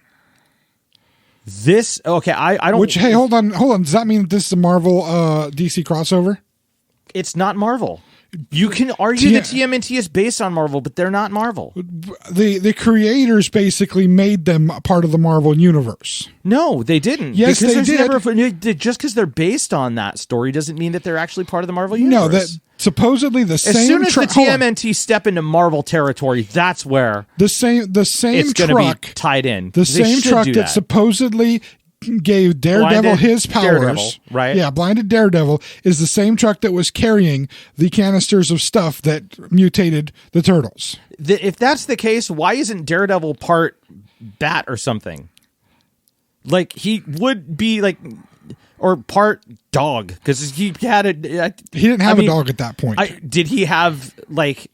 This okay? I don't. Which hey, hold on. Does that mean this is a Marvel DC crossover? It's not Marvel. You can argue that TMNT is based on Marvel, but they're not Marvel. The creators basically made them a part of the Marvel universe. No, they didn't. Yes, they did. Just because they're based on that story doesn't mean that they're actually part of the Marvel universe. No, that supposedly the same. As soon as the TMNT step into Marvel territory, that's where the same it's going to be tied in. The same truck that supposedly gave Daredevil blinded his powers, Daredevil, right? Yeah, blinded Daredevil is the same truck that was carrying the canisters of stuff that mutated the turtles. If that's the case, why isn't Daredevil part bat or something? Like he would be like, or part dog because he had a. He didn't have a dog at that point. Did he have like?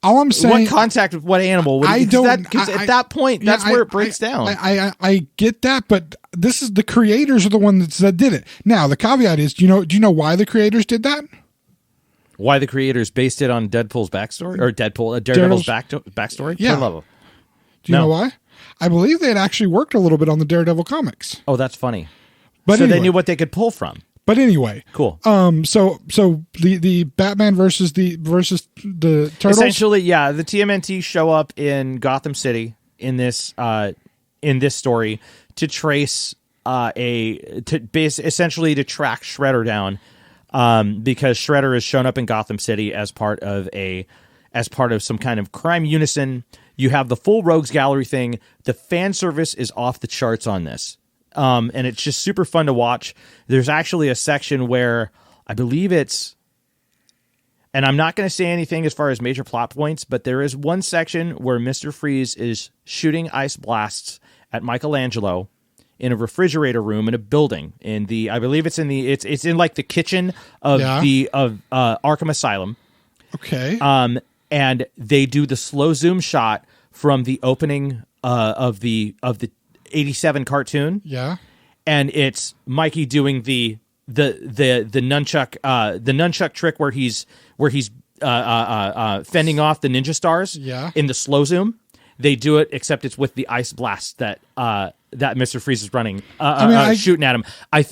All I'm saying, what contact with what animal? I don't. Because at that point, that's where it breaks down. I get that, but this is the creators are the ones that did it. Now the caveat is, do you know why the creators did that? Why the creators based it on Deadpool's backstory or Daredevil's backstory? Yeah. Do you know why? I believe they had actually worked a little bit on the Daredevil comics. Oh, that's funny. But so anyway. they knew what they could pull from. But anyway, cool. So the Batman versus the Turtles. Essentially, yeah, the TMNT show up in Gotham City in this story to trace essentially to track Shredder down, because Shredder has shown up in Gotham City as part of some kind of crime unison. You have the full Rogues Gallery thing. The fan service is off the charts on this. And it's just super fun to watch. There's actually a section where I believe it's, and I'm not going to say anything as far as major plot points, but there is one section where Mr. Freeze is shooting ice blasts at Michelangelo in a refrigerator room in a building I believe it's in like the kitchen of Arkham Asylum. Okay. And they do the slow zoom shot from the opening of the 87 cartoon. Yeah. And it's Mikey doing the nunchuck trick where he's fending off the ninja stars. Yeah. In the slow zoom. They do it, except it's with the ice blast that Mr. Freeze is running, shooting at him.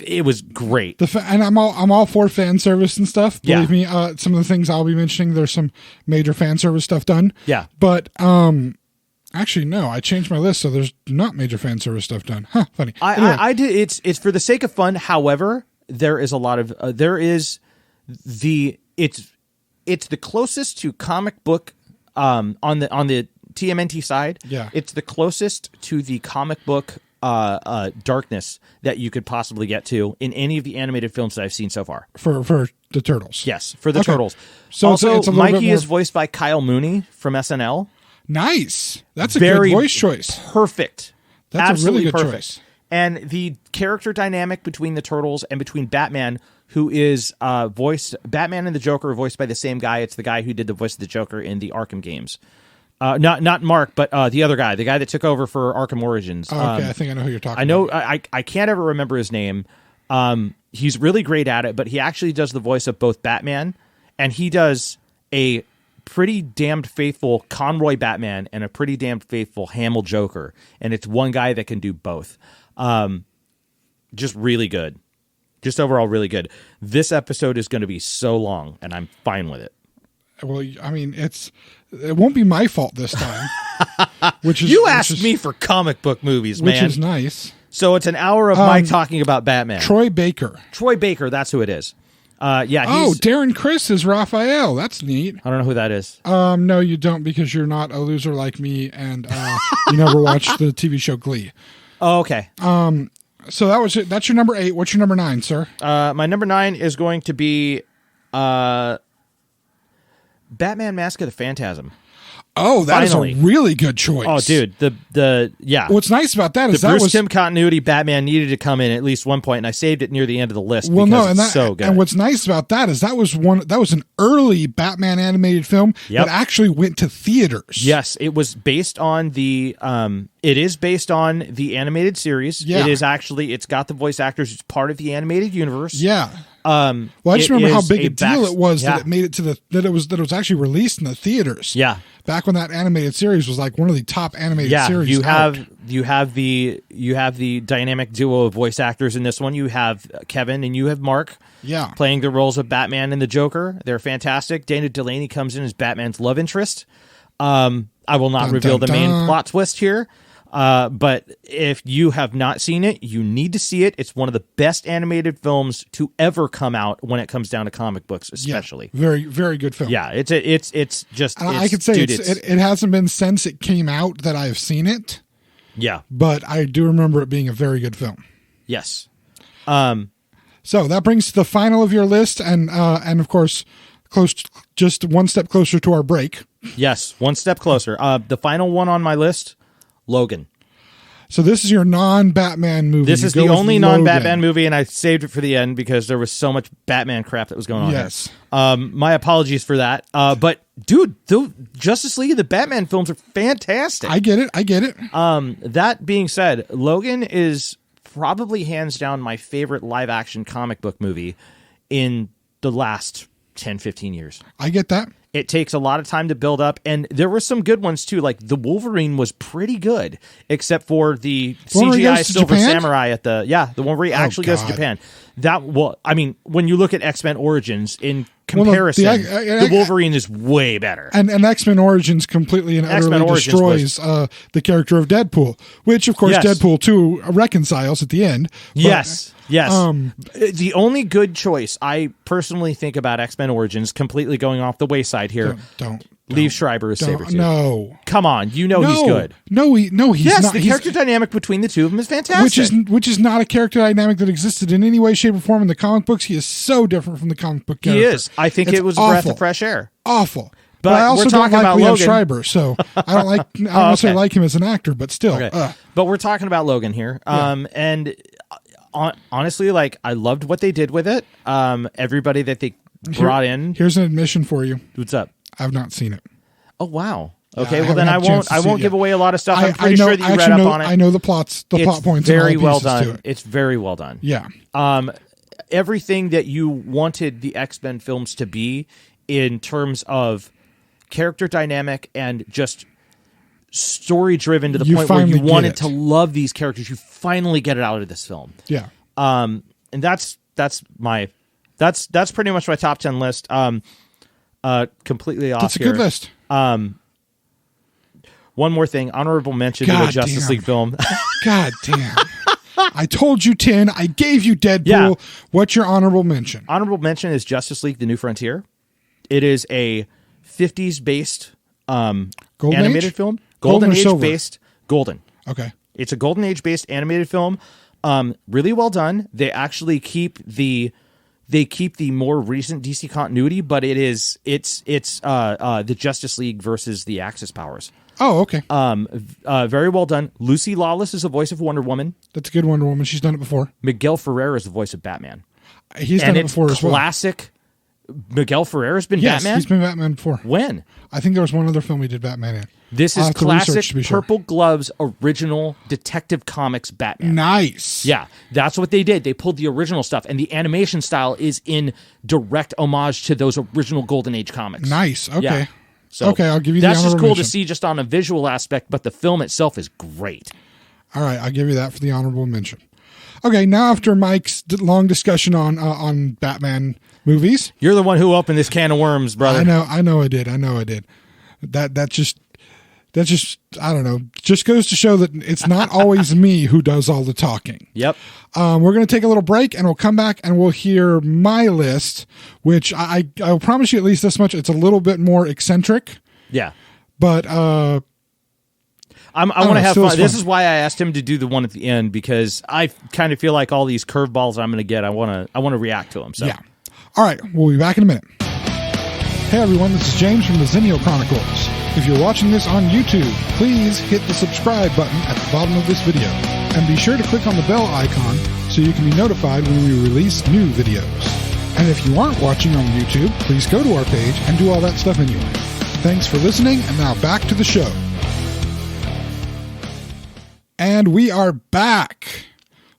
It was great. And I'm all for fan service and stuff. Believe me, some of the things I'll be mentioning, there's some major fan service stuff done. Yeah. But actually, no, I changed my list, so there's not major fan service stuff done. Huh, funny. Anyway. I did. It's for the sake of fun. However, there is a lot of it's the closest to comic book on the TMNT side. Yeah. It's the closest to the comic book darkness that you could possibly get to in any of the animated films that I've seen so far. For the Turtles. Yes, for the Okay. Turtles. So also, it's a little bit Mikey more- is voiced by Kyle Mooney from SNL. Nice. That's a Very good voice choice. Perfect. That's Absolutely a really good perfect. choice. And the character dynamic between the Turtles and between Batman, who is Batman and the Joker are voiced by the same guy. It's the guy who did the voice of the Joker in the Arkham games. Not Mark, but the other guy, the guy that took over for Arkham Origins. Oh, okay, I think I know who you're talking I know about. I can't ever remember his name. He's really great at it, but he actually does the voice of both Batman, and he does a pretty damned faithful Conroy Batman and a pretty damned faithful Hamill Joker, and it's one guy that can do both. Just really good. Just overall really good. This episode is going to be so long, and I'm fine with it. Well, I mean, it won't be my fault this time. You asked me for comic book movies, man. Which is nice. So it's an hour of Mike talking about Batman. Troy Baker. Troy Baker, that's who it is. Darren Criss is Raphael. That's neat. I don't know who that is. No, you don't, because you're not a loser like me, and you never watched the TV show Glee. Oh, okay. So that was it. That's your number 8. What's your number 9, sir? My number 9 is going to be Batman Mask of the Phantasm. Oh, that Finally. is a really good choice. Oh, dude, yeah. What's nice about that is the that Bruce was Timm continuity Batman needed to come in at least one point, and I saved it near the end of the list well, because no, and it's so good. And what's nice about that is that was an early Batman animated film that actually went to theaters. Yes, it was based on the. It is based on the animated series. Yeah. It is actually. It's got the voice actors. It's part of the animated universe. Yeah. Well, I just remember how big a deal it was yeah. that it made it to that it was actually released in the theaters. Yeah. Back when that animated series was like one of the top animated series. You out. have the dynamic duo of voice actors in this one. You have Kevin and you have Mark. Yeah. Playing the roles of Batman and the Joker. They're fantastic. Dana Delaney comes in as Batman's love interest. I will not reveal the main plot twist here. But if you have not seen it, you need to see it. It's one of the best animated films to ever come out when it comes down to comic books, especially. Yeah, very, very good film. Yeah, it's just. I could say it hasn't been since it came out that I've seen it. Yeah, but I do remember it being a very good film. Yes. So that brings to the final of your list, and of course, just one step closer to our break. Yes, one step closer. The final one on my list. Logan. So this is your non-Batman movie. This is the only non-Batman movie, and I saved it for the end because there was so much Batman crap that was going on. Yes. My apologies for that. But dude, the Justice League of the Batman films are fantastic. I get it. That being said, Logan is probably hands down my favorite live-action comic book movie in the last 10, 15 years. I get that. It takes a lot of time to build up, and there were some good ones too. Like the Wolverine was pretty good, except for the CGI Silver Samurai at the one where he actually goes to Japan. When you look at X-Men Origins in comparison, the Wolverine is way better. And X-Men Origins completely and utterly destroys the character of Deadpool, which of course Deadpool 2 reconciles at the end. But, yes. The only good choice I personally think about X-Men Origins, completely going off the wayside here. Don't Liev Schreiber as Sabretooth. No. Come on, he's good. He's not. Yes, the character dynamic between the two of them is fantastic. Which is not a character dynamic that existed in any way, shape, or form in the comic books. He is so different from the comic book character. He is. I think it was a breath of fresh air. Awful. But I also we're don't talking like about Liev Logan. Schreiber, so I don't like. I don't necessarily like him as an actor, but still. Okay. But we're talking about Logan here, and honestly, like I loved what they did with it. Everybody that they brought in. Here's an admission for you. What's up? I've not seen it. Oh wow. Okay, I well then I won't give away a lot of stuff. I'm pretty sure that you read up on it. I know the plot points. Very well done. done. It's very well done. Yeah. Everything that you wanted the X-Men films to be in terms of character dynamic and just story driven to the point where you wanted to love these characters. You finally get it out of this film. Yeah. And that's pretty much my top 10 list. Completely off. That's a good list. One more thing, honorable mention to the Justice League film. God damn. I told you 10. I gave you Deadpool. Yeah. What's your honorable mention? Honorable mention is Justice League: The New Frontier. It is a 50s based Golden animated Age? film. Golden Golden or Age silver? based. Golden. Okay. It's a Golden Age based animated film. Really well done. They actually keep the more recent DC continuity, but it's the Justice League versus the Axis powers. Oh, okay. Very well done. Lucy Lawless is the voice of Wonder Woman. That's a good Wonder Woman. She's done it before. Miguel Ferrer is the voice of Batman. He's done it before as well. Classic. Miguel Ferrer has been Yes, Batman? he's been Batman before. When? I think there was one other film he did Batman in. This I'll is have to research classic to be sure. Purple Gloves original Detective Comics Batman. Nice. Yeah, that's what they did. They pulled the original stuff, and the animation style is in direct homage to those original Golden Age comics. Nice. Okay. Yeah. So okay, I'll give you the that's just honorable cool mention. to see just on a visual aspect, but the film itself is great. All right, I'll give you that for the honorable mention. Okay, now after Mike's long discussion on Batman movies, You're the one who opened this can of worms, brother. I know I did. That just I don't know. Just goes to show that it's not always me who does all the talking. Yep. We're going to take a little break, and we'll come back and we'll hear my list, which I'll promise you at least this much: it's a little bit more eccentric, Yeah. but I want to have still fun. is This fun. is why I asked him to do the one at the end, because I kind of feel like all these curveballs I'm going to get, I want to react to them. So. yeah. All right, we'll be back in a minute. Hey everyone, this is James from the Xennial Chronicles. If you're watching this on YouTube, please hit the subscribe button at the bottom of this video. And be sure to click on the bell icon so you can be notified when we release new videos. And if you aren't watching on YouTube, please go to our page and do all that stuff anyway. Thanks for listening, and now back to the show. And we are back.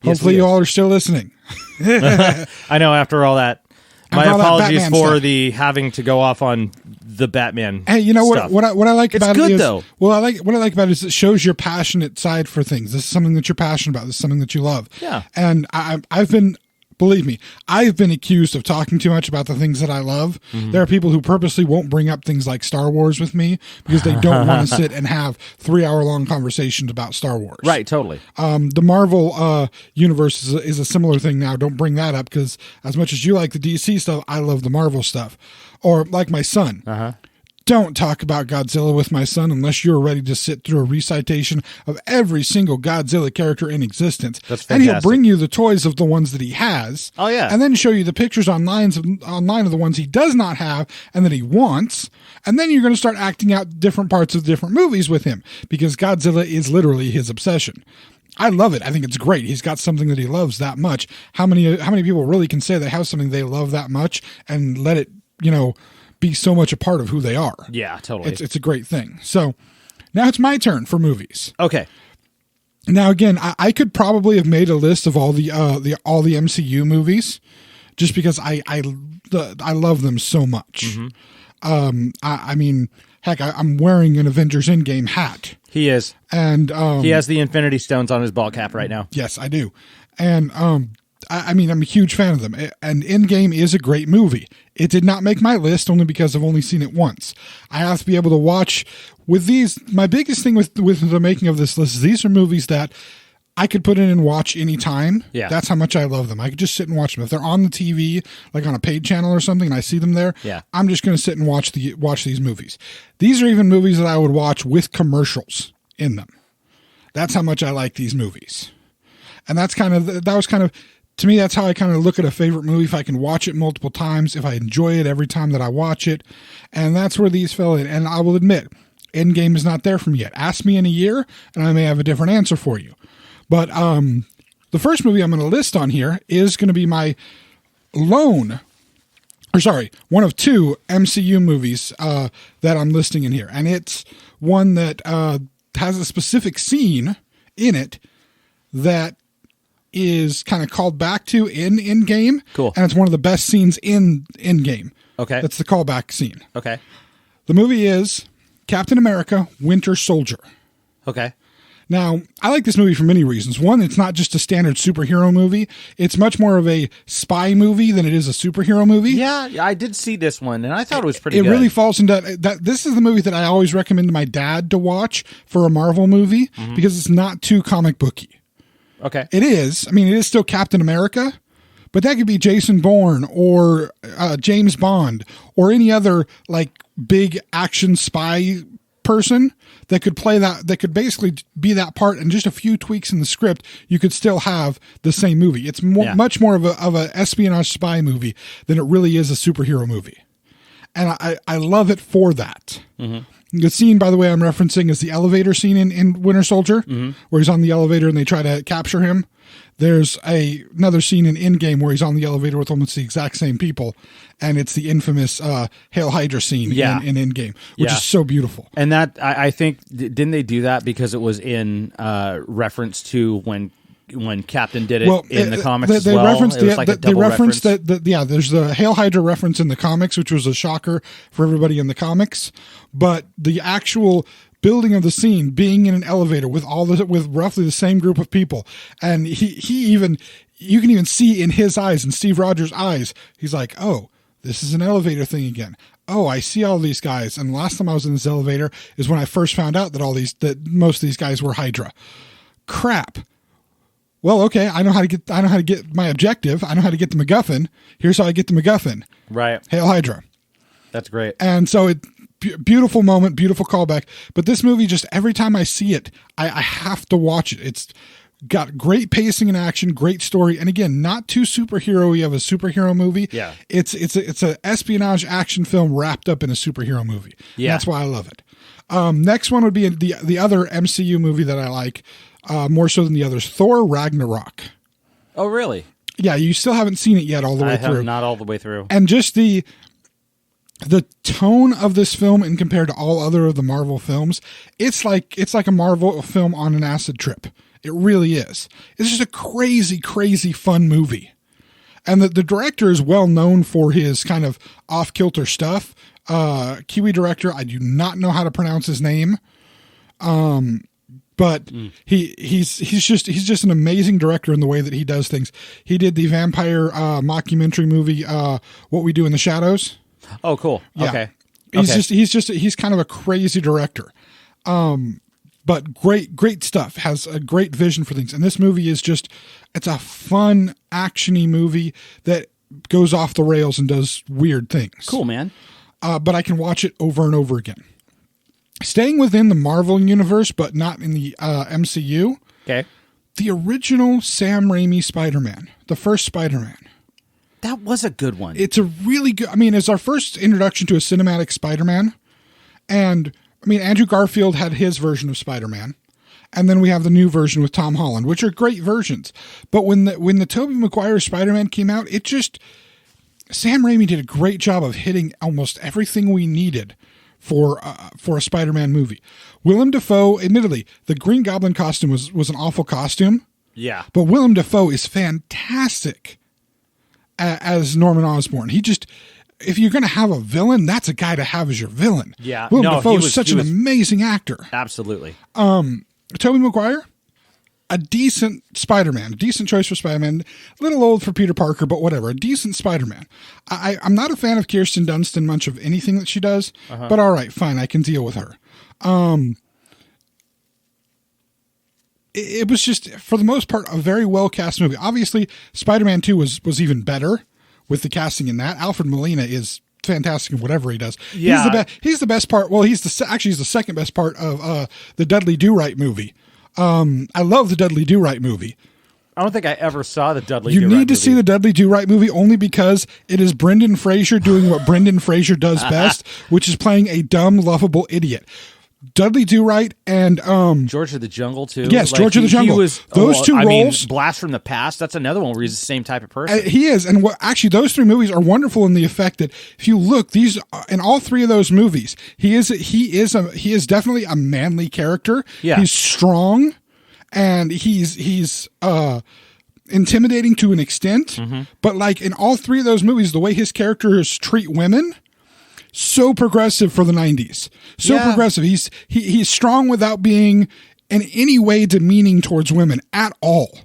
Yes, Hopefully we you are. all are still listening. I know after all that. My After all that apologies Batman for stuff. the having to go off on the Batman. Hey, you know what? stuff. What I like It's about good, it is, though. well, what I like about it is it shows your passionate side for things. This is something that you're passionate about. This is something that you love. Yeah. And I've been, believe me, I've been accused of talking too much about the things that I love. Mm-hmm. There are people who purposely won't bring up things like Star Wars with me because they don't want to sit and have 3-hour-long conversations about Star Wars. Right, totally. The Marvel universe is a similar thing now. Don't bring that up because as much as you like the DC stuff, I love the Marvel stuff. Or like my son. Don't talk about Godzilla with my son unless you're ready to sit through a recitation of every single Godzilla character in existence. That's and he'll fantastic. bring you the toys of the ones that he has. Oh, yeah. And then show you the pictures online of the ones he does not have and that he wants. And then you're going to start acting out different parts of different movies with him because Godzilla is literally his obsession. I love it. I think it's great. He's got something that he loves that much. How many people really can say they have something they love that much and let it, be so much a part of who they are? Yeah, totally. It's a great thing. So now it's my turn for movies. Okay. Now again, I could probably have made a list of all the MCU movies, just because I love them so much. I mean, heck, I'm wearing an Avengers Endgame hat, He is. and He has the Infinity Stones on his ball cap right now. yes, I do, and I mean, I'm a huge fan of them. And Endgame is a great movie. It did not make my list only because I've only seen it once. I have to be able to watch with these. My biggest thing with the making of this list is these are movies that I could put in and watch anytime. Yeah. That's how much I love them. I could just sit and watch them. If they're on the TV, like on a paid channel or something, and I see them there, Yeah. I'm just going to sit and watch these movies. These are even movies that I would watch with commercials in them. That's how much I like these movies. And that was kind of, to me, that's how I kind of look at a favorite movie. If I can watch it multiple times, if I enjoy it every time that I watch it. And that's where these fell in. And I will admit, Endgame is not there for me yet. Ask me in a year, and I may have a different answer for you. But the first movie I'm going to list on here is going to be my one of two MCU movies that I'm listing in here. And it's one that has a specific scene in it that is kind of called back to in Endgame. Cool. And it's one of the best scenes in Endgame. Okay. That's the callback scene. Okay. The movie is Captain America: Winter Soldier. Okay. Now, I like this movie for many reasons. One, it's not just a standard superhero movie. It's much more of a spy movie than it is a superhero movie. Yeah, I did see this one, and I thought it was pretty It good. really falls into that. This is the movie that I always recommend to my dad to watch for a Marvel movie because it's not too comic booky. Okay. It is. I mean, it is still Captain America, but that could be Jason Bourne or James Bond or any other like big action spy person that could play that could basically be that part, and just a few tweaks in the script, you could still have the same movie. It's much more of a espionage spy movie than it really is a superhero movie. And I love it for that. Mm-hmm. The scene, by the way, I'm referencing is the elevator scene in Winter Soldier, where he's on the elevator and they try to capture him. There's another scene in Endgame where he's on the elevator with almost the exact same people, and it's the infamous Hail Hydra scene in Endgame, which is so beautiful. And that, I think, didn't they do that because it was in reference to when Captain did it in the comics as well? Referenced, it was like a double reference. There's the Hail Hydra reference in the comics, which was a shocker for everybody in the comics, but the actual building of the scene, being in an elevator with roughly the same group of people, and he even, you can even see in his eyes, in Steve Rogers' eyes, he's like, oh, this is an elevator thing again. Oh, I see all these guys. And last time I was in this elevator is when I first found out that most of these guys were Hydra. Crap. Well, okay, I know how to get my objective. I know how to get the MacGuffin. Here's how I get the MacGuffin. Right. Hail Hydra. That's great. And so beautiful moment, beautiful callback. But this movie, just every time I see it, I have to watch it. It's got great pacing and action, great story, and again, not too superhero-y of a superhero movie. Yeah, it's an espionage action film wrapped up in a superhero movie. Yeah, that's why I love it. Next one would be the other MCU movie that I like more so than the others, Thor Ragnarok. Oh, really? Yeah, you still haven't seen it yet all the way through. Not all the way through. And just the tone of this film, and compared to all other of the Marvel films, it's like a Marvel film on an acid trip. It really is. It's just a crazy, crazy fun movie. And the director is well known for his kind of off-kilter stuff. Kiwi director, I do not know how to pronounce his name. But he's just an amazing director in the way that he does things. He did the vampire mockumentary movie, What We Do in the Shadows. Oh, cool. Yeah. Okay. He's kind of a crazy director. But great stuff. Has a great vision for things. And this movie is it's a fun, action-y movie that goes off the rails and does weird things. Cool, man. But I can watch it over and over again. Staying within the Marvel universe, but not in the MCU. Okay. The original Sam Raimi Spider-Man, the first Spider-Man. That was a good one. It's a really good, it's our first introduction to a cinematic Spider-Man. And, Andrew Garfield had his version of Spider-Man. And then we have the new version with Tom Holland, which are great versions. But when the Tobey Maguire Spider-Man came out, Sam Raimi did a great job of hitting almost everything we needed for a Spider-Man movie. Willem Dafoe, admittedly, the Green Goblin costume was an awful costume. Yeah. But Willem Dafoe is fantastic as Norman Osborn. If you're going to have a villain, that's a guy to have as your villain. Yeah. Willem Dafoe is such an amazing actor. Absolutely. Tobey Maguire, a decent Spider-Man, a decent choice for Spider-Man. A little old for Peter Parker, but whatever. A decent Spider-Man. I'm not a fan of Kirsten Dunst in much of anything that she does, but all right, fine, I can deal with her. It was just, for the most part, a very well-cast movie. Obviously, Spider-Man 2 was even better with the casting in that. Alfred Molina is fantastic in whatever he does. Yeah. He's the best part. Well, he's the second best part of the Dudley Do-Right movie. I love the Dudley Do-Right movie. I don't think I ever saw the Dudley Do-Right movie. You need to see the Dudley Do-Right movie only because it is Brendan Fraser doing what Brendan Fraser does best, which is playing a dumb, lovable idiot. Dudley Do-Right and George of the Jungle too. Yes, George of the Jungle. Those two roles. Blast from the Past. That's another one where he's the same type of person. He is, and actually, those three movies are wonderful in the effect that if you look, these in all three of those movies, he is definitely a manly character. Yeah, he's strong, and he's intimidating to an extent. Mm-hmm. But like in all three of those movies, the way his characters treat women. So progressive for the 90s. So progressive. He's strong without being in any way demeaning towards women at all.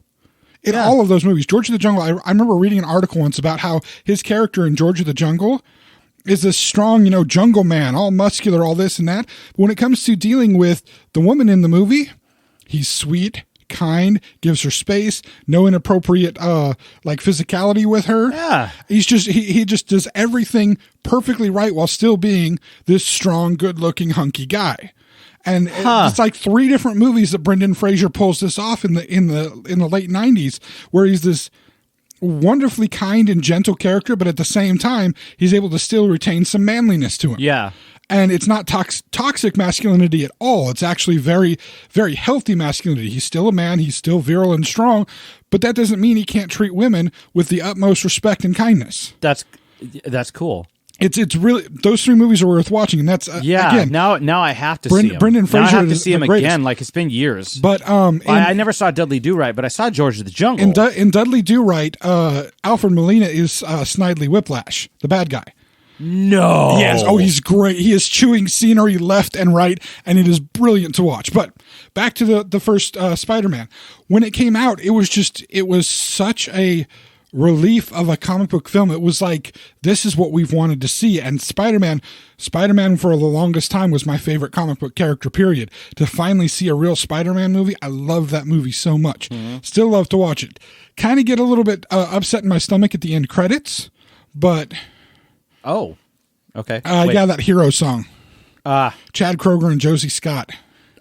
In all of those movies. George of the Jungle, I remember reading an article once about how his character in George of the Jungle is this strong, jungle man, all muscular, all this and that. But when it comes to dealing with the woman in the movie, he's sweet, kind, gives her space, no inappropriate physicality with her. Yeah. He just does everything perfectly right while still being this strong, good-looking, hunky guy. And it's like 3 different movies that Brendan Fraser pulls this off in the late 90s, where he's this wonderfully kind and gentle character, but at the same time, he's able to still retain some manliness to him. Yeah. And it's not toxic masculinity at all. It's actually very, very healthy masculinity. He's still a man. He's still virile and strong, but that doesn't mean he can't treat women with the utmost respect and kindness. That's cool. It's really, those 3 movies are worth watching, and that's again, now I have to see him. Brendan Fraser. Now I have to see him greatest. again. Like, it's been years. But I never saw Dudley Do-Right, but I saw George of the Jungle. In Dudley Do-Right, Alfred Molina is Snidely Whiplash, the bad guy. No. Yes. Oh, he's great. He is chewing scenery left and right, and it is brilliant to watch. But back to the first Spider-Man. When it came out, it was such a relief of a comic book film. It was like, this is what we've wanted to see. And Spider-Man for the longest time was my favorite comic book character, period. To finally see a real Spider-Man movie, I love that movie so much. Mm-hmm. Still love to watch it. Kind of get a little bit upset in my stomach at the end credits, but... Oh, okay. Yeah, that hero song. Chad Kroger and Josie Scott.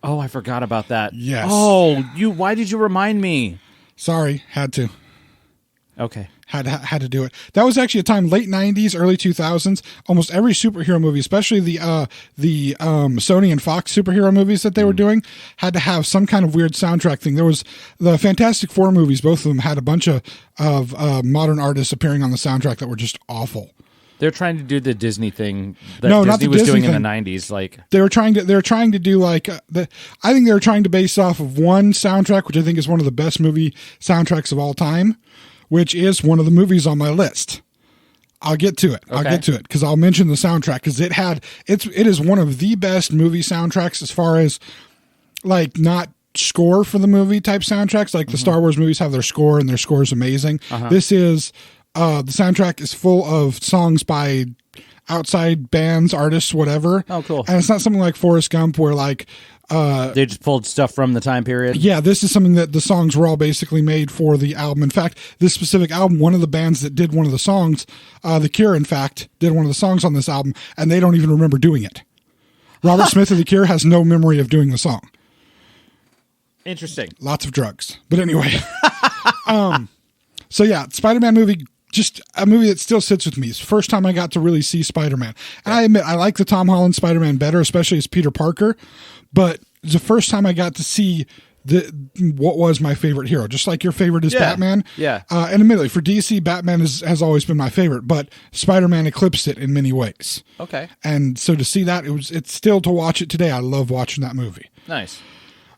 Oh, I forgot about that. Yes. Oh, why did you remind me? Sorry, had to. Okay. Had to do it. That was actually a time, late 90s, early 2000s. Almost every superhero movie, especially the Sony and Fox superhero movies that they were doing, had to have some kind of weird soundtrack thing. There was the Fantastic Four movies. Both of them had a bunch of modern artists appearing on the soundtrack that were just awful. They're trying to do the Disney thing that no, Disney not the was Disney doing thing. In the 90s. Like, they were trying to do like I think they were trying to base off of one soundtrack, which I think is one of the best movie soundtracks of all time, which is one of the movies on my list. I'll get to it. Okay. I'll get to it because I'll mention the soundtrack because it is one of the best movie soundtracks as far as like not score for the movie type soundtracks. Like the Star Wars movies have their score and their score is amazing. This is the soundtrack is full of songs by outside bands, artists, whatever. Oh, cool. And it's not something like Forrest Gump where like they just pulled stuff from the time period. Yeah, this is something that the songs were all basically made for the album. In fact, this specific album, one of the bands that did one of the songs, The Cure, in fact, did one of the songs on this album, and they don't even remember doing it. Robert Smith of The Cure has no memory of doing the song. Interesting. Lots of drugs. But anyway. So yeah, Spider-Man movie, just a movie that still sits with me. It's the first time I got to really see Spider-Man. And I admit, I like the Tom Holland Spider-Man better, especially as Peter Parker. But it's the first time I got to see what was my favorite hero. Just like your favorite is Batman. Yeah. And admittedly, for DC, Batman has always been my favorite. But Spider-Man eclipsed it in many ways. Okay. And so to see that, it's still to watch it today. I love watching that movie. Nice.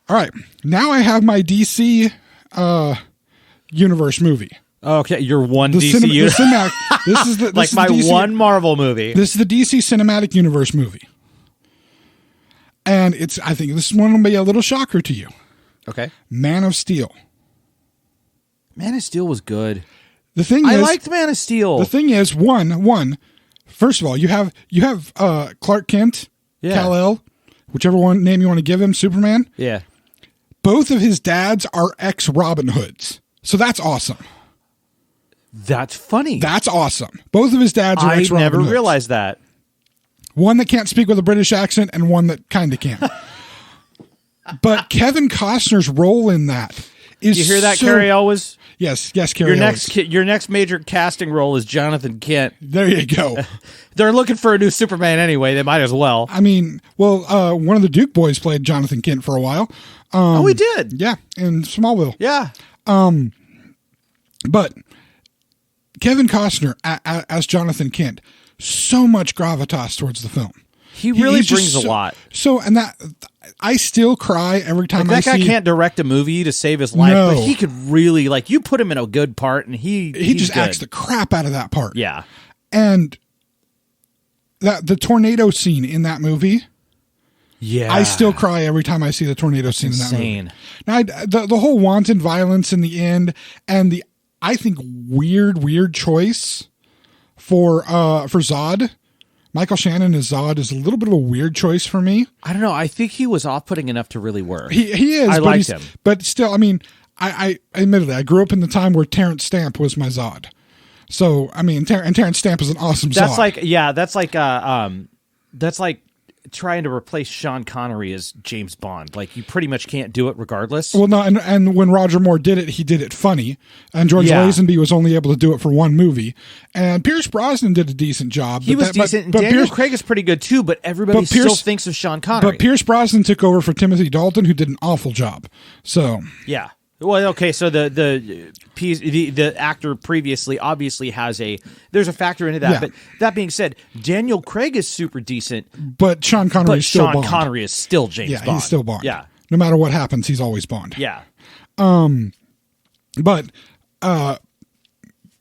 All right. Now I have my DC universe movie. Okay, your one DC universe. This is like my DC, one Marvel movie. This is the DC Cinematic Universe movie. And I think this one will be a little shocker to you. Okay. Man of Steel. Man of Steel was good. The thing is, I liked Man of Steel. The thing is, first of all, you have Clark Kent, Kal-El, whichever one name you want to give him, Superman. Yeah. Both of his dads are ex-Robin Hoods. So that's awesome. That's funny. That's awesome. Both of his dads are ex-Robin Hoods. I never Hoods. realized that. One that can't speak with a British accent and one that kind of can. But Kevin Costner's role in that is you hear that, Carrie Elwes? Yes, Carrie Elwes. Your next major casting role is Jonathan Kent. There you go. They're looking for a new Superman anyway. They might as well. I mean, one of the Duke boys played Jonathan Kent for a while. We did. Yeah, in Smallville. Yeah. But Kevin Costner as Jonathan Kent, so much gravitas towards the film. He really brings a lot. So, and that I still cry every time I see. That guy can't direct a movie to save his life, No. but he could really, like, you put him in a good part, and he just acts the crap out of that part. Yeah. And the tornado scene in that movie. Yeah. I still cry every time I see the tornado scene in that movie. Now, the whole wanton violence in the end and I think weird choice for Zod. Michael Shannon as Zod is a little bit of a weird choice for me. I don't know. I think he was off-putting enough to really work. He is. I liked him. But still, I mean, I admittedly, I grew up in the time where Terrence Stamp was my Zod. So, I mean, and Terrence Stamp is an awesome Zod. That's like trying to replace Sean Connery as James Bond. Like, you pretty much can't do it regardless. Well, no, and when Roger Moore did it, he did it funny, and George Lazenby was only able to do it for one movie. And Pierce Brosnan did a decent job. He was decent, and Daniel Craig is pretty good too, but everybody still thinks of Sean Connery. But Pierce Brosnan took over for Timothy Dalton, who did an awful job. So yeah. Well, okay, so the actor previously obviously there's a factor into that. Yeah. But that being said, Daniel Craig is super decent, but Sean Connery is still Bond. Connery is still James Bond. Yeah, he's still Bond. Yeah. No matter what happens, he's always Bond. Yeah. But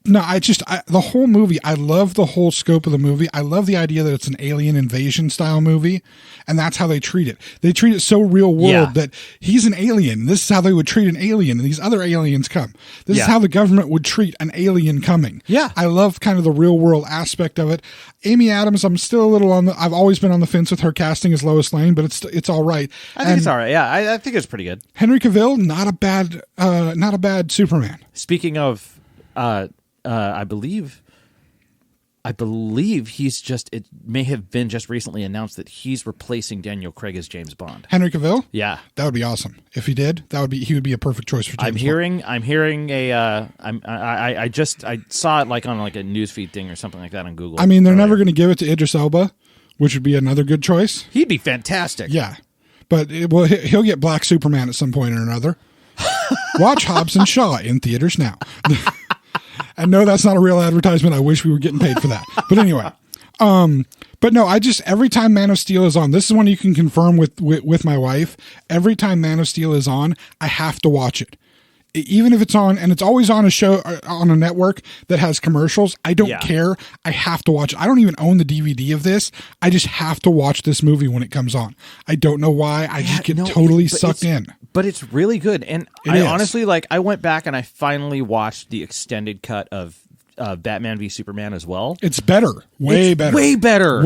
no, the whole movie, I love the whole scope of the movie. I love the idea that it's an alien invasion style movie, and that's how they treat it. They treat it so real world that he's an alien. This is how they would treat an alien, and these other aliens come. This is how the government would treat an alien coming. Yeah. I love kind of the real world aspect of it. Amy Adams, I'm still a little I've always been on the fence with her casting as Lois Lane, but it's all right. I think it's all right. Yeah, I think it's pretty good. Henry Cavill, not a bad Superman. Speaking of, I believe it may have been just recently announced that he's replacing Daniel Craig as James Bond. Henry Cavill? Yeah. That would be awesome. If he did, he would be a perfect choice for James Bond. I'm hearing I saw it like on like a newsfeed thing or something like that on Google. I mean, they're never going to give it to Idris Elba, which would be another good choice. He'd be fantastic. Yeah. But he'll get Black Superman at some point or another. Watch Hobbs and Shaw in theaters now. And no, that's not a real advertisement. I wish we were getting paid for that. But anyway, but no, every time Man of Steel is on, this is one you can confirm with my wife. Every time Man of Steel is on, I have to watch it. Even if it's on, and it's always on a show, on a network that has commercials, I don't care. I have to watch it. I don't even own the DVD of this. I just have to watch this movie when it comes on. I don't know why. I just get totally sucked in. But it's really good. And honestly, I went back and I finally watched the extended cut of Batman v Superman as well. It's better. Way better.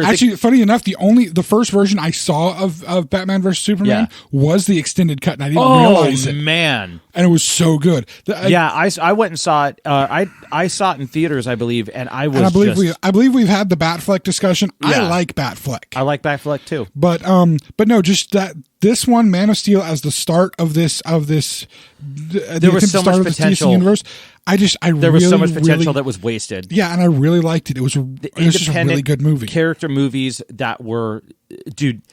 Actually, funny enough, the first version I saw of Batman vs Superman was the extended cut, and I didn't realize it. Oh, man. And it was so good. I went and saw it. I saw it in theaters, I believe, and I believe we've had the Batfleck discussion. Yeah. I like Batfleck. I like Batfleck too. But no, just that this one, Man of Steel, as the start of this there was so much potential. DC universe. There was so much potential that was wasted. Yeah, and I really liked it. It was just a really good movie. Character movies that were, dude.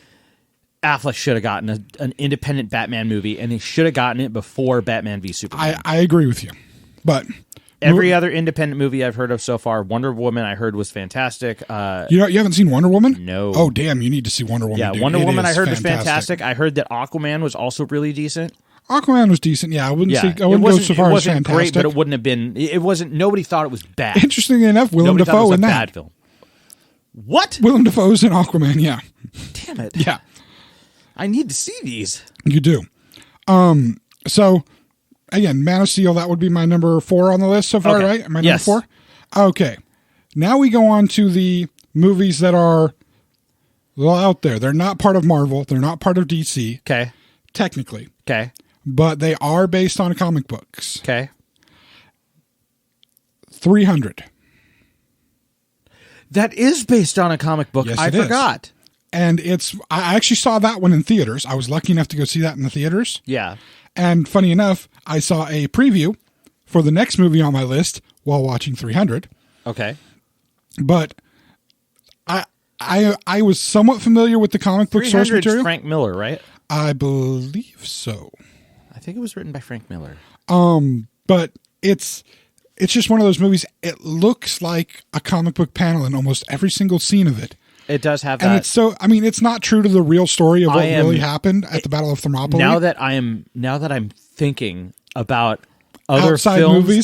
Affleck should have gotten an independent Batman movie, and he should have gotten it before Batman v Superman. I agree with you, but every other independent movie I've heard of so far, Wonder Woman I heard was fantastic. You haven't seen Wonder Woman? No. Oh damn, you need to see Wonder Woman. Yeah, dude. Wonder Woman I heard was fantastic. I heard that Aquaman was also really decent. Aquaman was decent. Yeah, I wouldn't go so far as fantastic. It wasn't great, but it wouldn't have been. It wasn't. Nobody thought it was bad. Interestingly enough, Willem Dafoe in that bad film. What? Willem Dafoe's in Aquaman. Yeah. Damn it. Yeah. I need to see these. You do. So again, Man of Steel. That would be my number 4 on the list so far, right? Am I number 4? Okay. Now we go on to the movies that are out there. They're not part of Marvel. They're not part of DC. Okay. Technically. Okay. But they are based on comic books. Okay. 300. That is based on a comic book. Yes, I forgot. And I actually saw that one in theaters. I was lucky enough to go see that in the theaters. Yeah. And funny enough, I saw a preview for the next movie on my list while watching 300. Okay. But I was somewhat familiar with the comic book source material. Frank Miller, right? I believe so. I think it was written by Frank Miller. But it's just one of those movies. It looks like a comic book panel in almost every single scene of it. It does have that. And it's so, I mean, it's not true to the real story of what really happened at the Battle of Thermopylae. Now that I'm thinking about other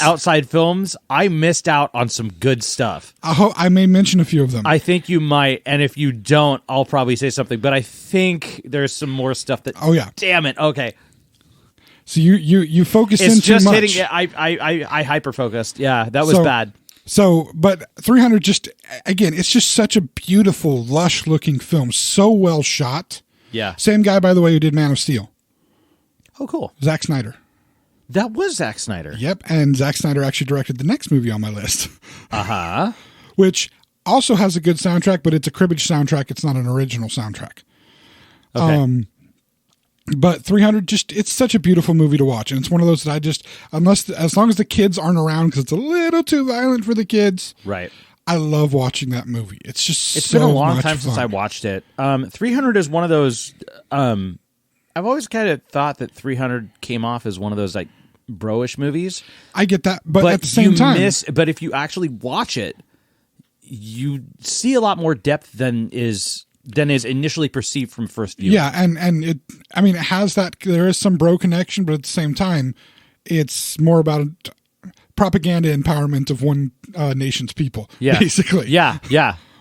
outside films, I missed out on some good stuff. I may mention a few of them. I think you might, and if you don't, I'll probably say something. But I think there's some more stuff that. Oh yeah! Damn it! Okay. So you focused in too much. It's just hitting. I hyper focused. Yeah, that was bad. So, but 300 it's just such a beautiful, lush looking film. So well shot. Yeah. Same guy, by the way, who did Man of Steel. Oh, cool. Zack Snyder. That was Zack Snyder. Yep. And Zack Snyder actually directed the next movie on my list. Uh-huh. Which also has a good soundtrack, but it's a cribbage soundtrack. It's not an original soundtrack. Okay. But 300, it's such a beautiful movie to watch. And it's one of those that as long as the kids aren't around, because it's a little too violent for the kids. Right. I love watching that movie. It's been a long time fun. since I watched it. 300 is one of those, I've always kind of thought that 300 came off as one of those like bro-ish movies. I get that. But at the same time. But if you actually watch it, you see a lot more depth than is initially perceived from first view. Yeah, and it has that, there is some bro connection, but at the same time, it's more about propaganda empowerment of one nation's people, basically. Yeah.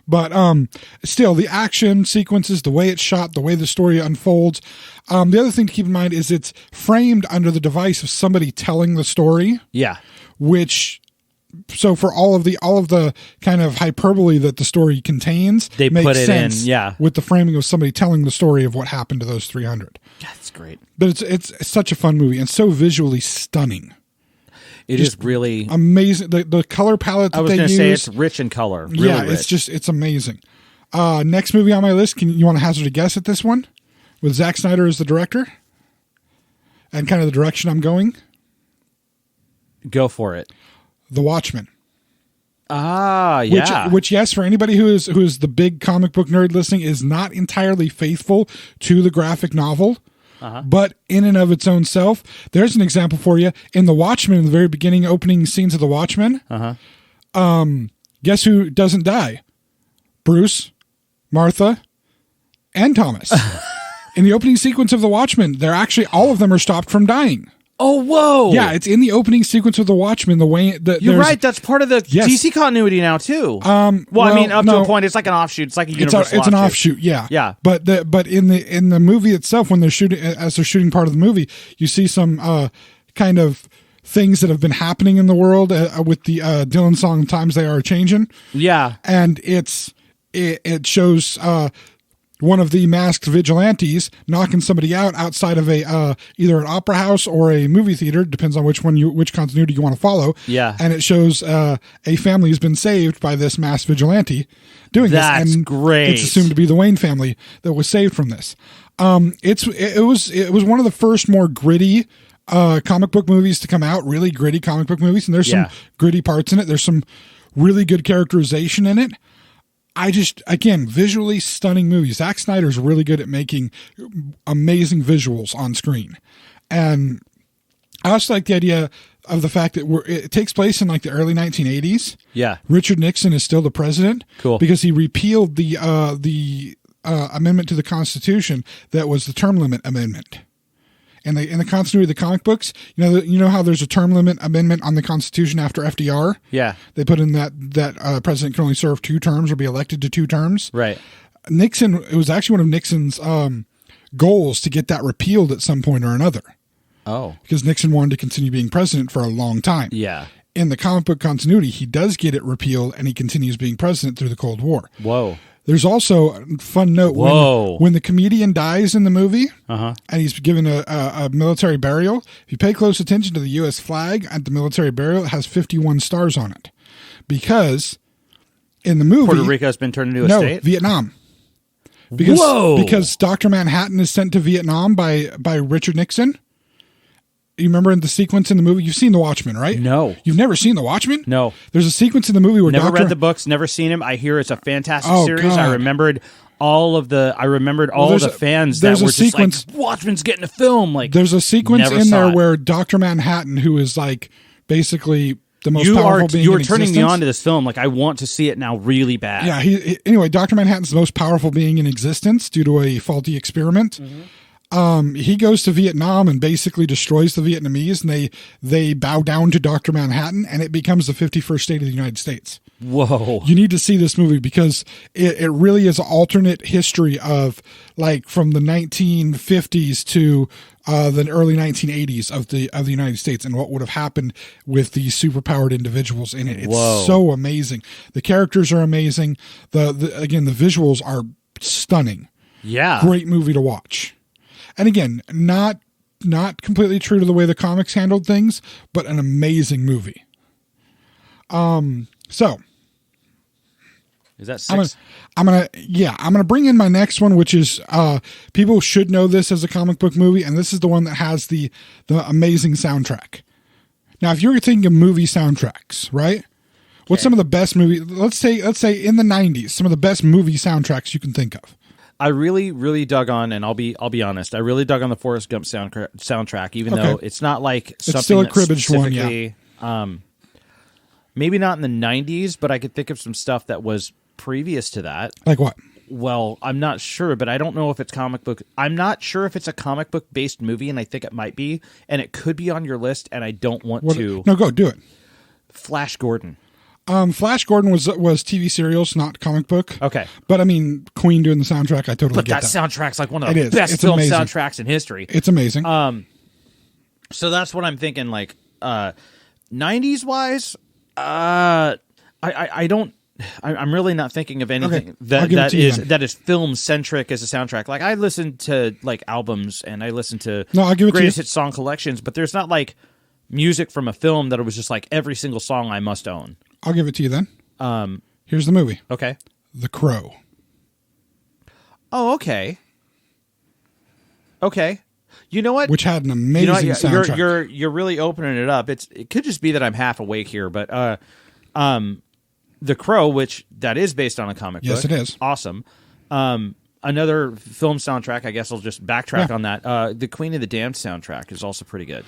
But still, the action sequences, the way it's shot, the way the story unfolds. The other thing to keep in mind is it's framed under the device of somebody telling the story. Yeah. So for all of the kind of hyperbole that the story contains, they makes put it sense in, with the framing of somebody telling the story of what happened to those 300. That's great. But it's such a fun movie and so visually stunning. It is really amazing. The color palette that they use. I was going to say it's rich in color. Really rich. It's amazing. Next movie on my list. You want to hazard a guess at this one? With Zack Snyder as the director and kind of the direction I'm going? Go for it. The Watchmen. Ah, yeah. Which, yes, for anybody who is the big comic book nerd listening, is not entirely faithful to the graphic novel. But in and of its own self, there's an example for you. In The Watchmen, in the very beginning opening scenes of The Watchmen, guess who doesn't die? Bruce, Martha, and Thomas. In the opening sequence of The Watchmen, all of them are stopped from dying. Oh, whoa. Yeah, it's in the opening sequence of The Watchmen. The way that you're right. That's part of the DC continuity now too. Up to a point, it's like an offshoot. It's like a universal. It's an offshoot. Yeah, yeah. But in the movie itself, when they're shooting part of the movie, you see some kind of things that have been happening in the world with the Dylan song "Times They Are Changing." Yeah, and it shows. One of the masked vigilantes knocking somebody out outside of either an opera house or a movie theater, depends on which continuity you want to follow. Yeah, and it shows a family has been saved by this masked vigilante doing this. That's great. It's assumed to be the Wayne family that was saved from this. It was one of the first more gritty comic book movies to come out. Really gritty comic book movies, and there's some gritty parts in it. There's some really good characterization in it. Again, visually stunning movie. Zack Snyder's really good at making amazing visuals on screen. And I also like the idea of the fact that it takes place in like the early 1980s. Yeah. Richard Nixon is still the president. Cool. Because he repealed the amendment to the Constitution that was the term limit amendment. In the continuity of the comic books, you know how there's a term limit amendment on the Constitution after FDR? Yeah. They put in that president can only serve 2 terms or be elected to 2 terms. Right. It was actually one of Nixon's goals to get that repealed at some point or another. Oh. Because Nixon wanted to continue being president for a long time. Yeah. In the comic book continuity, he does get it repealed and he continues being president through the Cold War. Whoa. There's also a fun note when the comedian dies in the movie and he's given a military burial. If you pay close attention to the U.S. flag at the military burial, it has 51 stars on it. Because in the movie... Puerto Rico has been turned into a state? Vietnam. Whoa! Because Dr. Manhattan is sent to Vietnam by Richard Nixon. You remember in the sequence in the movie? You've seen The Watchmen, right? No. You've never seen The Watchmen? No. There's a sequence in the movie where never read the books, never seen him. I hear it's a fantastic series. God. I remembered all the fans that were just like, Watchmen's getting a film. Like, there's a sequence in there where Dr. Manhattan, who is like basically the most powerful being you in are turning existence. me on to this film. Like, I want to see it now really bad. Yeah. Anyway, Dr. Manhattan's the most powerful being in existence due to a faulty experiment. Mm-hmm. He goes to Vietnam and basically destroys the Vietnamese, and they bow down to Dr. Manhattan, and it becomes the 51st state of the United States. Whoa. You need to see this movie because it really is an alternate history of like from the 1950s to the early 1980s of the United States and what would have happened with these superpowered individuals in it. It's so amazing. The characters are amazing. The visuals are stunning. Yeah. Great movie to watch. And again, not completely true to the way the comics handled things, but an amazing movie. So Is that 6? I'm gonna bring in my next one, which is people should know this as a comic book movie, and this is the one that has the amazing soundtrack. Now, if you're thinking of movie soundtracks, right? What's some of the best movie? Let's say in the 90s, some of the best movie soundtracks you can think of. I really, really dug on, and I'll be honest. I really dug on the Forrest Gump soundtrack, even though it's not like something it's still a that's cribbage one, specifically, maybe not in the 90s, but I could think of some stuff that was previous to that. Like what? Well, I'm not sure, but I don't know if it's comic book. I'm not sure if it's a comic book based movie, and I think it might be, and it could be on your list, and I don't want to. No, go do it. Flash Gordon. Flash Gordon was TV serials, not comic book. Okay. But I mean, Queen doing the soundtrack, I totally get that. Soundtrack's like one of the best film soundtracks in history. It's amazing. So that's what I'm thinking. Like, 90s wise, I don't. I'm really not thinking of anything that is film centric as a soundtrack. Like, I listen to like albums and I listen to greatest hit song collections, but there's not like music from a film that it was just like every single song I must own. I'll give it to you then. Here's the movie. Okay. The Crow. Oh, okay. Okay. You know what? Which had an amazing soundtrack. You're really opening it up. It could just be that I'm half awake here, but The Crow, which that is based on a comic book. Yes, it is. Awesome. Another film soundtrack, I guess I'll just backtrack on that. The Queen of the Damned soundtrack is also pretty good.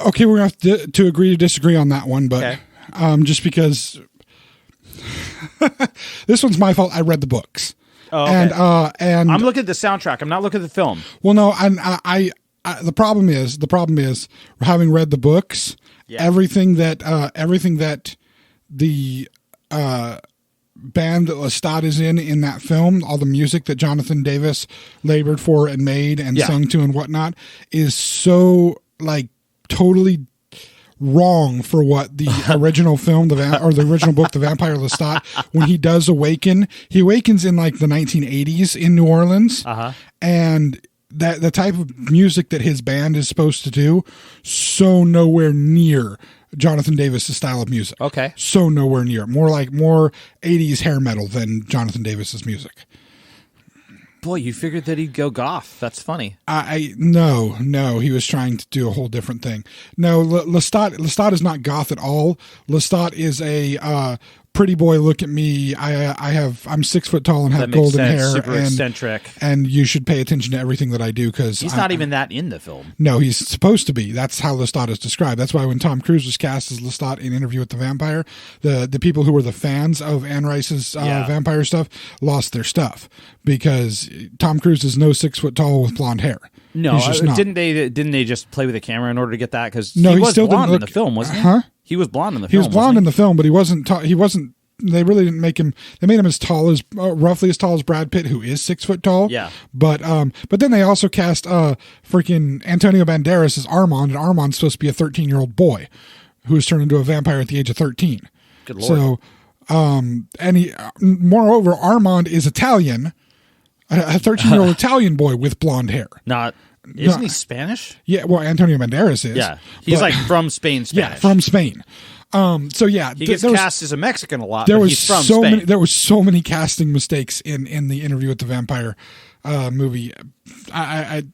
Okay, we're going to have to agree to disagree on that one, but just because this one's my fault. I read the books. Oh, okay. And I'm looking at the soundtrack. I'm not looking at the film. Well, no, I the problem is having read the books, everything that the band that Lestat is in that film, all the music that Jonathan Davis labored for and made and sung to and whatnot, is so like totally wrong for what the original film, or the original book, The Vampire Lestat, when he does awaken, he awakens in like the 1980s in New Orleans, and that the type of music that his band is supposed to do, so nowhere near Jonathan Davis' style of music. Okay. So nowhere near. More 80s hair metal than Jonathan Davis' music. Boy, you figured that he'd go goth. That's funny. No, he was trying to do a whole different thing. No, Lestat is not goth at all. Lestat is a pretty boy, look at me. I'm 6 foot tall and have golden hair. Super eccentric. And you should pay attention to everything that I do because he's not even that in the film. No, he's supposed to be. That's how Lestat is described. That's why when Tom Cruise was cast as Lestat in Interview with the Vampire, the people who were the fans of Anne Rice's vampire stuff lost their stuff because Tom Cruise is no 6 foot tall with blonde hair. No, didn't they just play with the camera in order to get that? Because he was still blonde didn't in the film, wasn't he? Huh? He was blonde in the film. He was blonde in the film, but he wasn't. They really didn't make him. They made him as tall as roughly as tall as Brad Pitt, who is 6 foot tall. Yeah. But then they also cast freaking Antonio Banderas as Armand, and Armand's supposed to be a 13-year-old boy who was turned into a vampire at the age of 13. Good Lord. So, moreover, Armand is Italian, a 13-year-old Italian boy with blonde hair. Isn't he Spanish? Yeah, well, Antonio Banderas is. Yeah, he's like from Spain, Spanish. Yeah, from Spain. He gets cast as a Mexican a lot. He's from Spain. There was so many casting mistakes in the Interview with the Vampire movie. I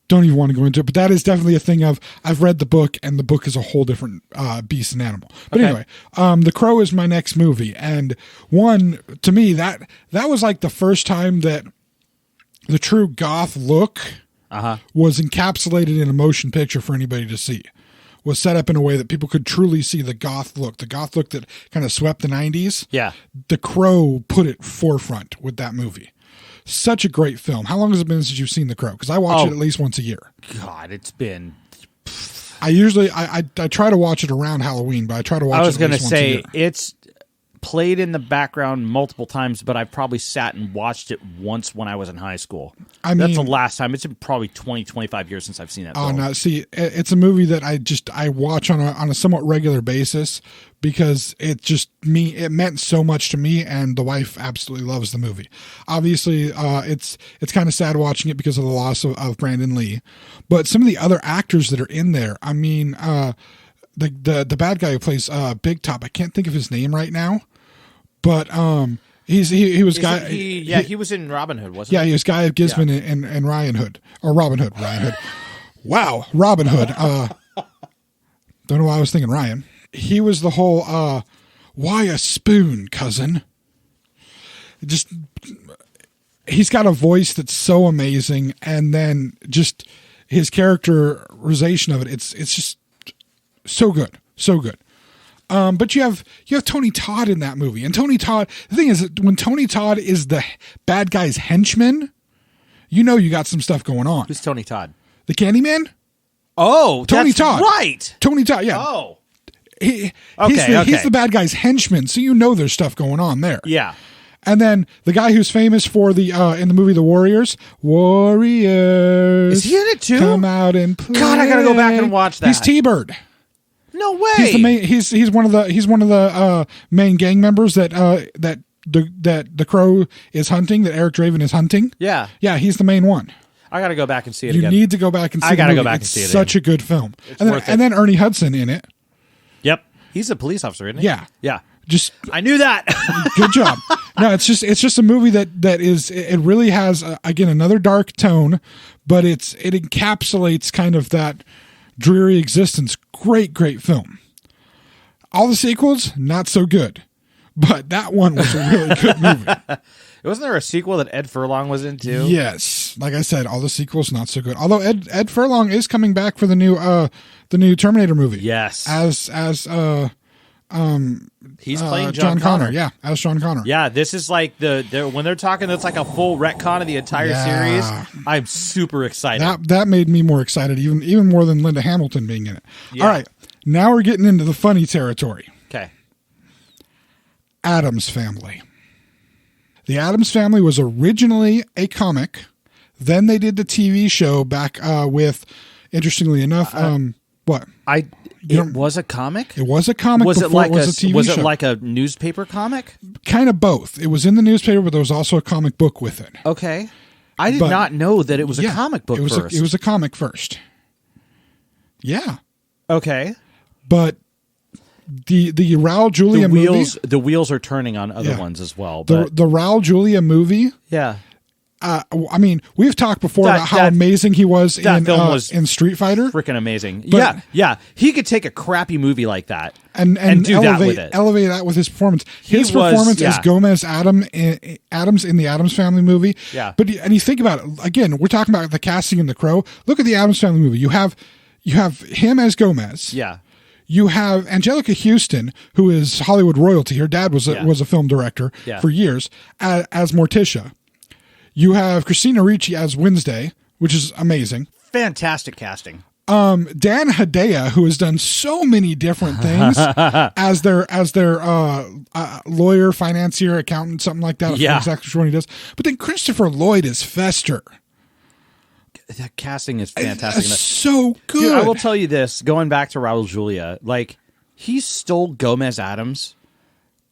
don't even want to go into it, but that is definitely a thing I've read the book, and the book is a whole different beast and animal. But anyway, The Crow is my next movie, and to me that was like the first time that the true goth look was encapsulated in a motion picture for anybody to see. Was set up in a way that people could truly see the goth look that kind of swept the 90s. Yeah. The Crow put it forefront with that movie. Such a great film. How long has it been since you've seen The Crow? Because I watch it at least once a year. God, it's been... I try to watch it around Halloween, but I try to watch it at least once a year. It's played in the background multiple times, but I've probably sat and watched it once when I was in high school. That's the last time. It's been probably 20, 25 years since I've seen that film. Oh, no. See, it's a movie that I watch on a somewhat regular basis because it meant so much to me, and the wife absolutely loves the movie. Obviously, it's kind of sad watching it because of the loss of Brandon Lee, but some of the other actors that are in there, I mean, the bad guy who plays Big Top, I can't think of his name right now. But He was Guy. He was in Robin Hood, wasn't Yeah, he? he was Guy of Gisborne and Ryan Hood, or Robin Hood. Ryan Hood. Wow, Robin Hood. Don't know why I was thinking Ryan. He was the whole why a spoon, cousin? Just he's got a voice that's so amazing, and then just his characterization of it, it's just so good. So good. But you have Tony Todd in that movie. And Tony Todd, the thing is that when Tony Todd is the bad guy's henchman, you know you got some stuff going on. Who's Tony Todd? The Candyman? Oh, Tony that's Todd. Right. Tony Todd, yeah. Oh. He's Okay. the bad guy's henchman, so you know there's stuff going on there. Yeah. And then the guy who's famous for the in the movie The Warriors. Warriors. Is he in it too? Come out and play. God, I gotta go back and watch that. He's T-Bird. No way. He's the main. He's one of the main gang members that the Crow is hunting. That Eric Draven is hunting. Yeah. Yeah, he's the main one. I gotta go back and see it You again. need to go back and see. I gotta the go movie. back and It's see it Such a good film. worth it. And then Ernie Hudson in it. Yep. He's a police officer, isn't he? Yeah. Yeah. Just I knew that. good job. No, it's just a movie that is, it really has again another dark tone, but it encapsulates kind of that dreary existence. Great film. All the sequels not so good, but that one was a really good movie. Wasn't there a sequel that Ed Furlong was in too? Yes, like I said, all the sequels not so good. Although Ed Furlong is coming back for the new Terminator movie. Yes. as He's playing John Connor. Yeah, as John Connor. Yeah, this is like when they're talking, it's like a full retcon of the entire series. I'm super excited. That made me more excited, even more than Linda Hamilton being in it. Yeah. All right, now we're getting into the funny territory. Okay. Addams Family. The Addams Family was originally a comic. Then they did the TV show back with, interestingly enough, what? It was a comic? It was a comic Was before it like it was a TV show. Was it like a newspaper comic? Kind of both. It was in the newspaper, but there was also a comic book with it. Okay. I did But- not know that it was a comic book first. It was a comic first. Yeah. Okay. But the Raul Julia movie, The wheels are turning on other Yeah. ones as well. the But Raul Julia movie. yeah. I mean, we've talked before That- about how that- amazing he was that film was in Street Fighter, Freaking amazing. But- yeah. He could take a crappy movie like that and do that with it. elevate that with his performance. He His was- performance as yeah. Gomez Adams in the Addams Family movie. Yeah. But you think about it again. We're talking about the casting in The Crow. Look at the Addams Family movie. You have him as Gomez. Yeah. You have Angelica Houston, who is Hollywood royalty. Her dad was a film director Yeah. for years, as Morticia. You have Christina Ricci as Wednesday, which is amazing. Fantastic casting. Dan Hedaya, who has done so many different things as their lawyer, financier, accountant, something like that. I Yeah. forget exactly which one he does. But then Christopher Lloyd is Fester. That casting is fantastic. It's so good. Dude, I will tell you this, going back to Raul Julia, like, he stole Gomez Adams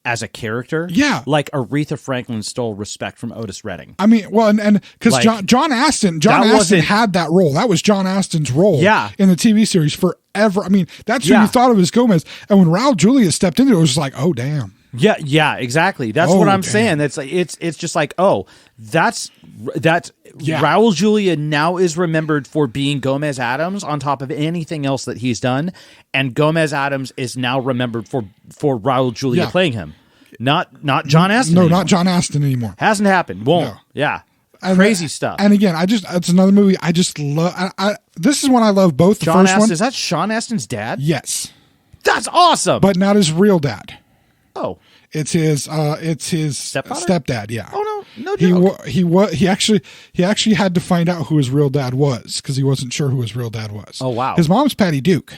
as a character. Yeah. Like Aretha Franklin stole respect from Otis Redding. I mean, well, and because Like, John Aston wasn't- had that role. That was John Aston's role Yeah. in the TV series forever. I mean, that's who Yeah. you thought of as Gomez. And when Raul Julia stepped into it, it was just like, oh, damn. Yeah, exactly. That's Oh, what I'm damn. saying. That's like it's just like, oh, that's Yeah. Raul Julia now is remembered for being Gomez Adams on top of anything else that he's done, and Gomez Adams is now remembered for Raul Julia Yeah. playing him, not John Aston. No, anymore. not John Aston anymore. Hasn't happened. Won't. No. Yeah. And- Crazy stuff. And again, it's another movie I just love. This is one I love both. The John first Aston, one, is that Sean Aston's dad? yes, That's awesome. but not his real dad. oh, It's his Stepfather? stepdad. Yeah. oh no joke. He actually had to find out who his real dad was because he wasn't sure who his real dad was. Oh, wow. His mom's Patty Duke.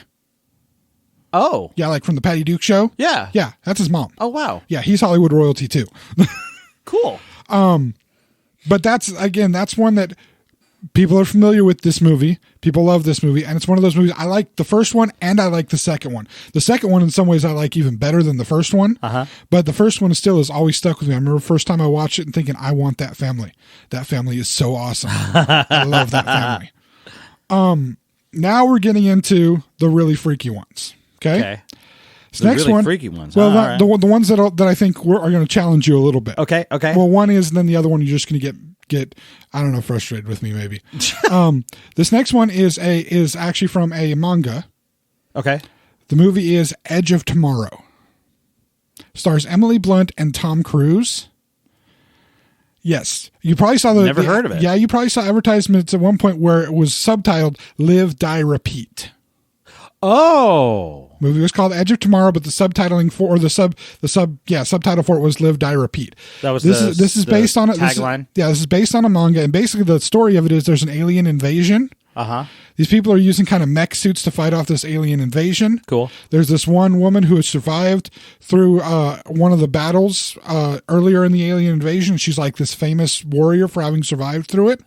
Oh, Yeah, like from the Patty Duke show. yeah. Yeah, that's his mom. Oh wow. Yeah, he's Hollywood royalty too. Cool. But that's one that people are familiar with this movie. People love this movie, and it's one of those movies. I like the first one, and I like the second one. The second one, in some ways, I like even better than the first one. But the first one still has always stuck with me. I remember the first time I watched it and thinking, I want that family. That family is so awesome. I love that family. Now we're getting into the really freaky ones. Okay. This The next really one, freaky ones. well, All right. the ones that I think are going to challenge you a little bit. Okay. Well, one is, and then the other one you're just going to get I don't know, frustrated with me maybe. This next one is actually from a manga. Okay. The movie is Edge of Tomorrow. Stars Emily Blunt and Tom Cruise. Yes, you probably saw Never heard of it. Yeah, you probably saw advertisements at one point where it was subtitled "Live, Die, Repeat." Oh. Movie was called Edge of Tomorrow, but the subtitling for or the subtitle for it was "Live, Die, Repeat." That was this is based on it. Tagline. This is based on a manga, and basically the story of it is there's an alien invasion. These people are using kind of mech suits to fight off this alien invasion. Cool. There's this one woman who has survived through one of the battles earlier in the alien invasion. She's like this famous warrior for having survived through it.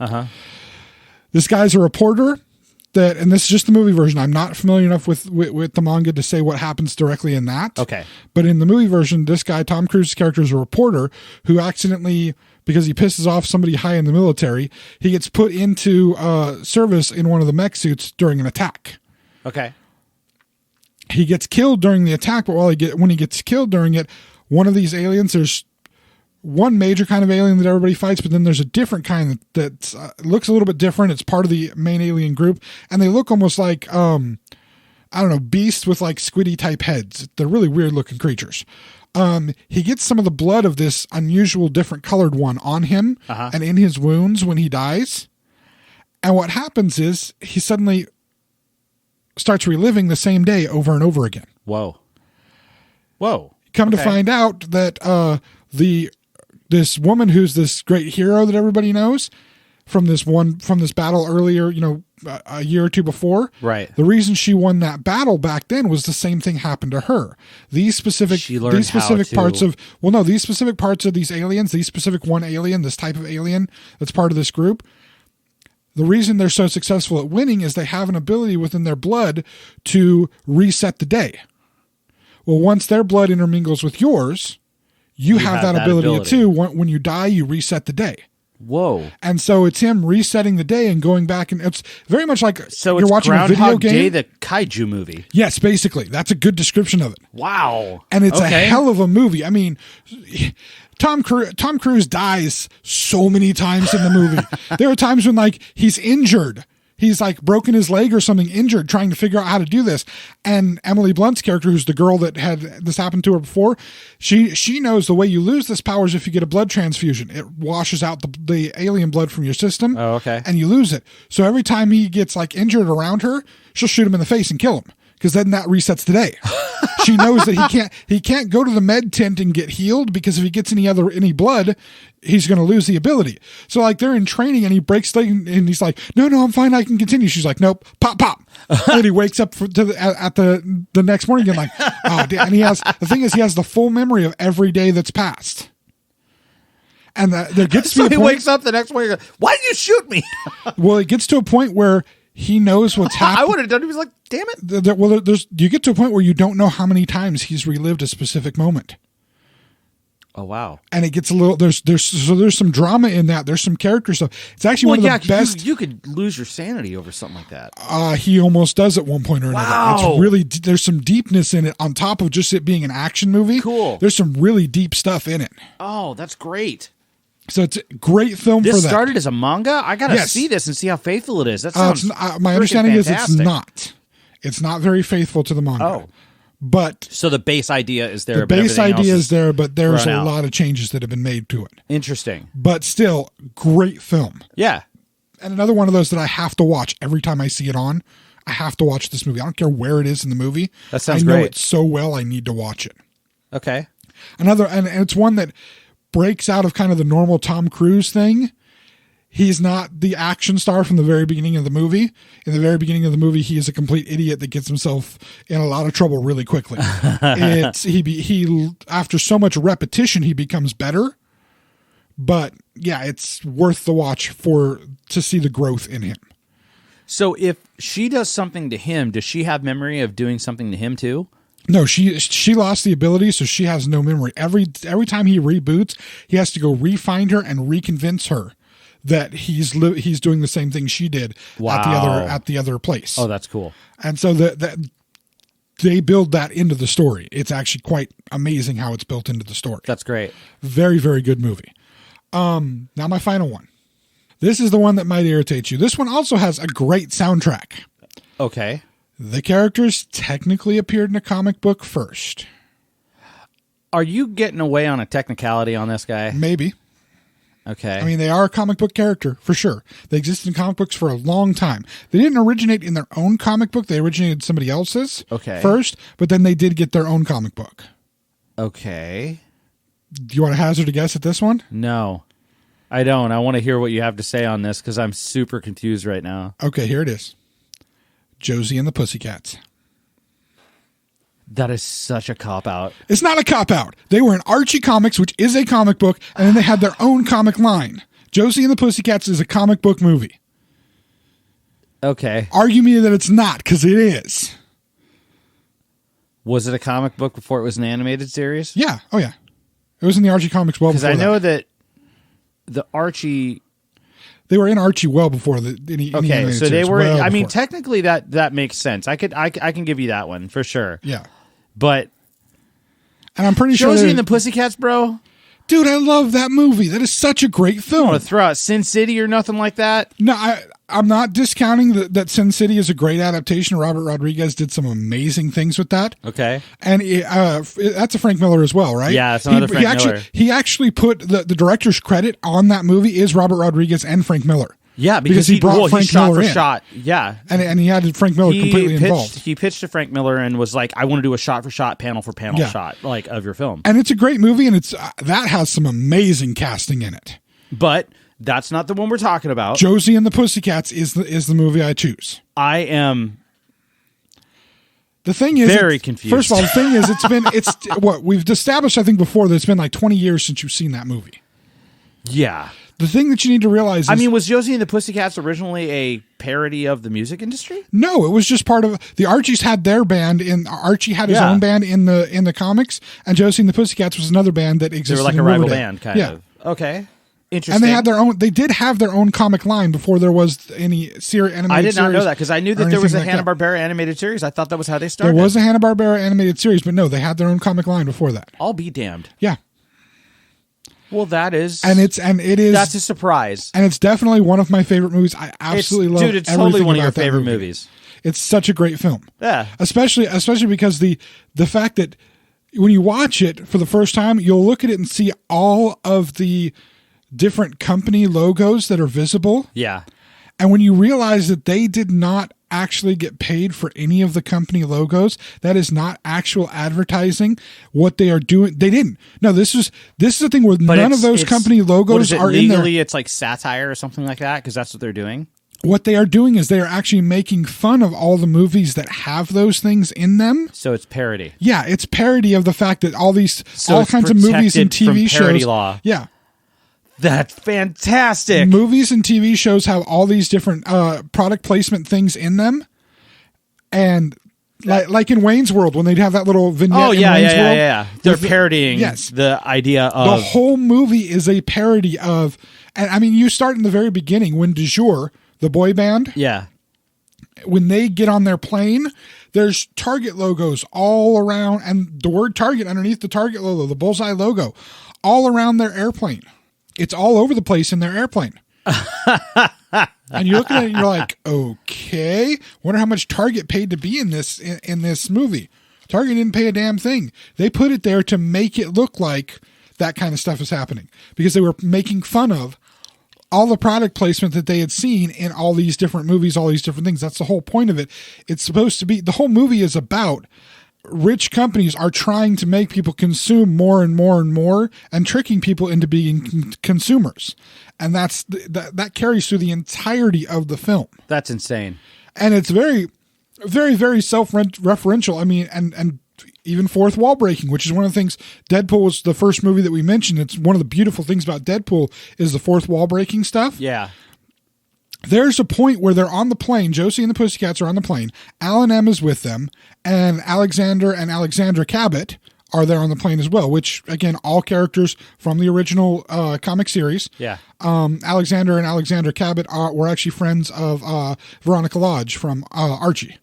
This guy's a reporter and this is just the movie version. I'm not familiar enough with the manga to say what happens directly in that. Okay. But in the movie version, this guy, Tom Cruise's character, is a reporter who accidentally, because he pisses off somebody high in the military, he gets put into service in one of the mech suits during an attack. Okay. He gets killed during the attack, but when he gets killed during it, one of these aliens, there's one major kind of alien that everybody fights, but then there's a different kind that looks a little bit different. It's part of the main alien group, and they look almost like I don't know, beasts with like squiddy type heads. They're really weird looking creatures. He gets some of the blood of this unusual, different colored one on him and in his wounds when he dies. And what happens is he suddenly starts reliving the same day over and over again. Whoa. Come to find out that this woman who's this great hero that everybody knows from this battle earlier, a year or two before. Right. The reason she won that battle back then was the same thing happened to her. These specific parts of these aliens, these specific one alien, this type of alien that's part of this group, the reason they're so successful at winning is they have an ability within their blood to reset the day. Well, once their blood intermingles with yours, you have that ability too. When you die, you reset the day. Whoa. And so it's him resetting the day and going back, and it's very much like you're watching Groundhog a video game. Day, the kaiju movie. Yes, basically. That's a good description of it. Wow. And it's a hell of a movie. I mean, Tom Cruise dies so many times in the movie. There are times when like he's injured. He's like broken his leg or something, injured, trying to figure out how to do this. And Emily Blunt's character, who's the girl that had this happen to her before, she knows the way you lose this power is if you get a blood transfusion. It washes out the alien blood from your system. Oh, okay. And you lose it. So every time he gets like injured around her, she'll shoot him in the face and kill him, because then that resets the day. She knows that he can't go to the med tent and get healed, because if he gets any blood, he's going to lose the ability. So like they're in training and he breaks the, and he's like, no, I'm fine. I can continue. She's like, nope, pop. And he wakes up at the next morning and like, oh, damn. And he has the full memory of every day that's passed. And there gets to be a point, wakes up the next morning and goes, why did you shoot me? Well, it gets to a point where he knows what's happening. I would have done it. He was like, damn it. You get to a point where you don't know how many times he's relived a specific moment. Oh, wow. And it gets a little, there's some drama in that. There's some character stuff. It's actually one of the best. You could lose your sanity over something like that. He almost does at one point or another. Wow. It's really, there's some deepness in it on top of just it being an action movie. Cool. There's some really deep stuff in it. Oh, that's great. So it's a great film for that. This started as a manga? I got to see this and see how faithful it is. That sounds my understanding fantastic. is it's not. It's not very faithful to the manga. Oh. But so the base idea is there. The base idea is there, but there's a out. lot of changes that have been made to it. Interesting. But still, great film. Yeah. And another one of those that I have to watch every time I see it on. I have to watch this movie. I don't care where it is in the movie. That sounds great. I know great. it so well, I need to watch it. Okay. And it's one that breaks out of kind of the normal Tom Cruise thing. He's not the action star from the very beginning of the movie. In the very beginning of the movie, he is a complete idiot that gets himself in a lot of trouble really quickly. He after so much repetition, he becomes better. But yeah, it's worth the watch to see the growth in him. So if she does something to him, does she have memory of doing something to him too? No, she lost the ability, so she has no memory. Every time he reboots, he has to go re-find her and reconvince her that he's doing the same thing she did at the other place. Oh, that's cool. And so they build that into the story. It's actually quite amazing how it's built into the story. That's great. Very, very good movie. Now my final one. This is the one that might irritate you. This one also has a great soundtrack. Okay. The characters technically appeared in a comic book first. Are you getting away on a technicality on this guy? Maybe. Okay. I mean, they are a comic book character, for sure. They existed in comic books for a long time. They didn't originate in their own comic book. They originated somebody else's first, but then they did get their own comic book. Okay. Do you want to hazard a guess at this one? No, I don't. I want to hear what you have to say on this because I'm super confused right now. Okay, here it is. Josie and the Pussycats. That is such a cop-out. It's not a cop-out. They were in Archie Comics, which is a comic book, and then they had their own comic line. Josie and the Pussycats is a comic book movie. Okay. Argue me that it's not, because it is. Was it a comic book before it was an animated series? Yeah. Oh, yeah. It was in the Archie Comics well before because I know that the Archie... They were in Archie well before any Okay, animated so they series, were... well I mean, before. technically that makes sense. I can give you that one, for sure. Yeah. But... And I'm pretty sure... Josie and the Pussycats, bro? Dude, I love that movie. That is such a great film. Want to throw out Sin City or nothing like that? No, I'm not discounting that Sin City is a great adaptation. Robert Rodriguez did some amazing things with that. Okay. And that's a Frank Miller as well, right? Yeah, it's another Frank Miller. He actually put the director's credit on that movie is Robert Rodriguez and Frank Miller. Yeah, because he brought Frank shot Miller for in. shot. Yeah. And he had Frank Miller completely involved. He pitched to Frank Miller and was like, I want to do a shot for shot, panel for panel shot like of your film. And it's a great movie, and it's that has some amazing casting in it. But that's not the one we're talking about. Josie and the Pussycats is the movie I choose. I am The thing is, very confused. First of all, the thing is, it's what we've established, I think, before that it's been like 20 years since you've seen that movie. Yeah. The thing that you need to realize is... I mean, was Josie and the Pussycats originally a parody of the music industry? No, it was just part of... The Archies had their band, Archie had his own band in the comics, and Josie and the Pussycats was another band that existed. They were like in a rival Riverdale. band, kind of. Okay. Interesting. And they had their own... They did have their own comic line before there was any animated series. I did not know that, because I knew that there was a like Hanna-Barbera animated series. I thought that was how they started. There was a Hanna-Barbera animated series, but no, they had their own comic line before that. I'll be damned. Yeah. Well, that is... That's a surprise. And it's definitely one of my favorite movies. I absolutely love it. Dude, it's totally one of your favorite movie. movies. It's such a great film. Yeah. Especially because the fact that when you watch it for the first time, you'll look at it and see all of the different company logos that are visible. Yeah. And when you realize that they did not actually get paid for any of the company logos, that is not actual advertising. What they are doing, they didn't. No, this is the thing where none of those company logos are in there. Legally, it's like satire or something like that, because that's what they're doing. What they are doing is they are actually making fun of all the movies that have those things in them. So it's parody. Yeah, it's parody of the fact that all it's kinds of movies and TV from parody shows. Law. Yeah. That's fantastic. Movies and TV shows have all these different product placement things in them. And like in Wayne's World, when they'd have that little vignette in Wayne's World. Yeah. They're parodying the idea of... The whole movie is a parody of... And I mean, you start in the very beginning when Du Jour, the boy band... Yeah. When they get on their plane, there's Target logos all around, and the word Target underneath the Target logo, the bullseye logo, all around their airplane. It's all over the place in their airplane. And you look at it and you're like, okay, wonder how much Target paid to be in this movie. Target didn't pay a damn thing. They put it there to make it look like that kind of stuff is happening, because they were making fun of all the product placement that they had seen in all these different movies, all these different things. That's the whole point of it. It's supposed to be, the whole movie is about rich companies are trying to make people consume more and more and more, and tricking people into being consumers. And that carries through the entirety of the film. That's insane. And it's very, very, very self-referential. I mean, and even fourth wall breaking, which is one of the things. Deadpool was the first movie that we mentioned. It's one of the beautiful things about Deadpool is the fourth wall breaking stuff. Yeah. There's a point where they're on the plane. Josie and the Pussycats are on the plane. Alan M is with them, and Alexander and Alexandra Cabot are there on the plane as well, which, again, all characters from the original comic series. Yeah. Alexander and Alexandra Cabot were actually friends of Veronica Lodge from Archie.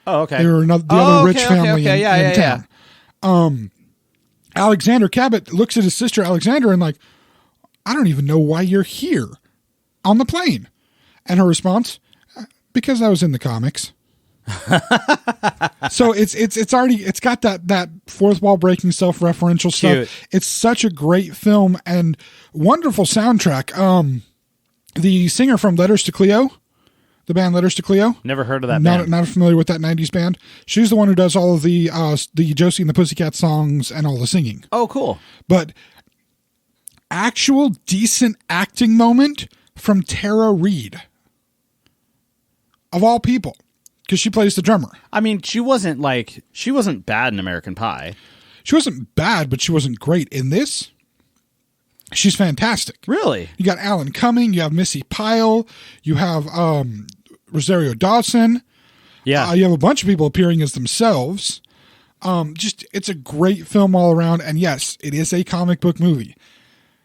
Oh, okay. They were the Oh, other okay, rich okay, family okay. in, Yeah, in yeah, town. Alexander Cabot looks at his sister Alexandra and like, I don't even know why you're here on the plane. And her response, because I was in the comics. So it's got that fourth wall breaking self-referential stuff. Cute. It's such a great film and wonderful soundtrack. The singer from Letters to Cleo, the band Letters to Cleo. Never heard of that band. Not familiar with that 90s band. She's the one who does all of the Josie and the Pussycat songs and all the singing. Oh, cool. But actual decent acting moment from Tara Reid. Of all people. Because she plays the drummer. I mean, she wasn't bad in American Pie. She wasn't bad, but she wasn't great. In this, she's fantastic. Really? You got Alan Cumming, you have Missy Pyle, you have Rosario Dawson. Yeah. You have a bunch of people appearing as themselves. It's a great film all around. And yes, it is a comic book movie.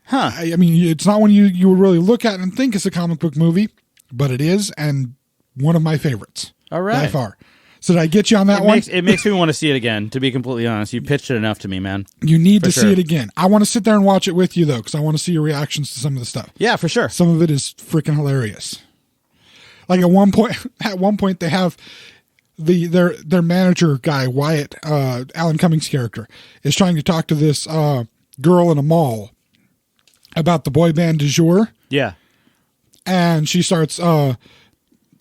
Huh. I mean, it's not one you would really look at and think it's a comic book movie, but it is, and one of my favorites. All right. By far. So did I get you on that one? It makes me want to see it again, to be completely honest. You pitched it enough to me, man. You need to sure. see it again. I want to sit there and watch it with you, though, because I want to see your reactions to some of the stuff. Yeah, for sure. Some of it is freaking hilarious. Like at one point they have their manager guy, Wyatt, Alan Cummings' character, is trying to talk to this girl in a mall about the boy band du jour. Yeah. And she starts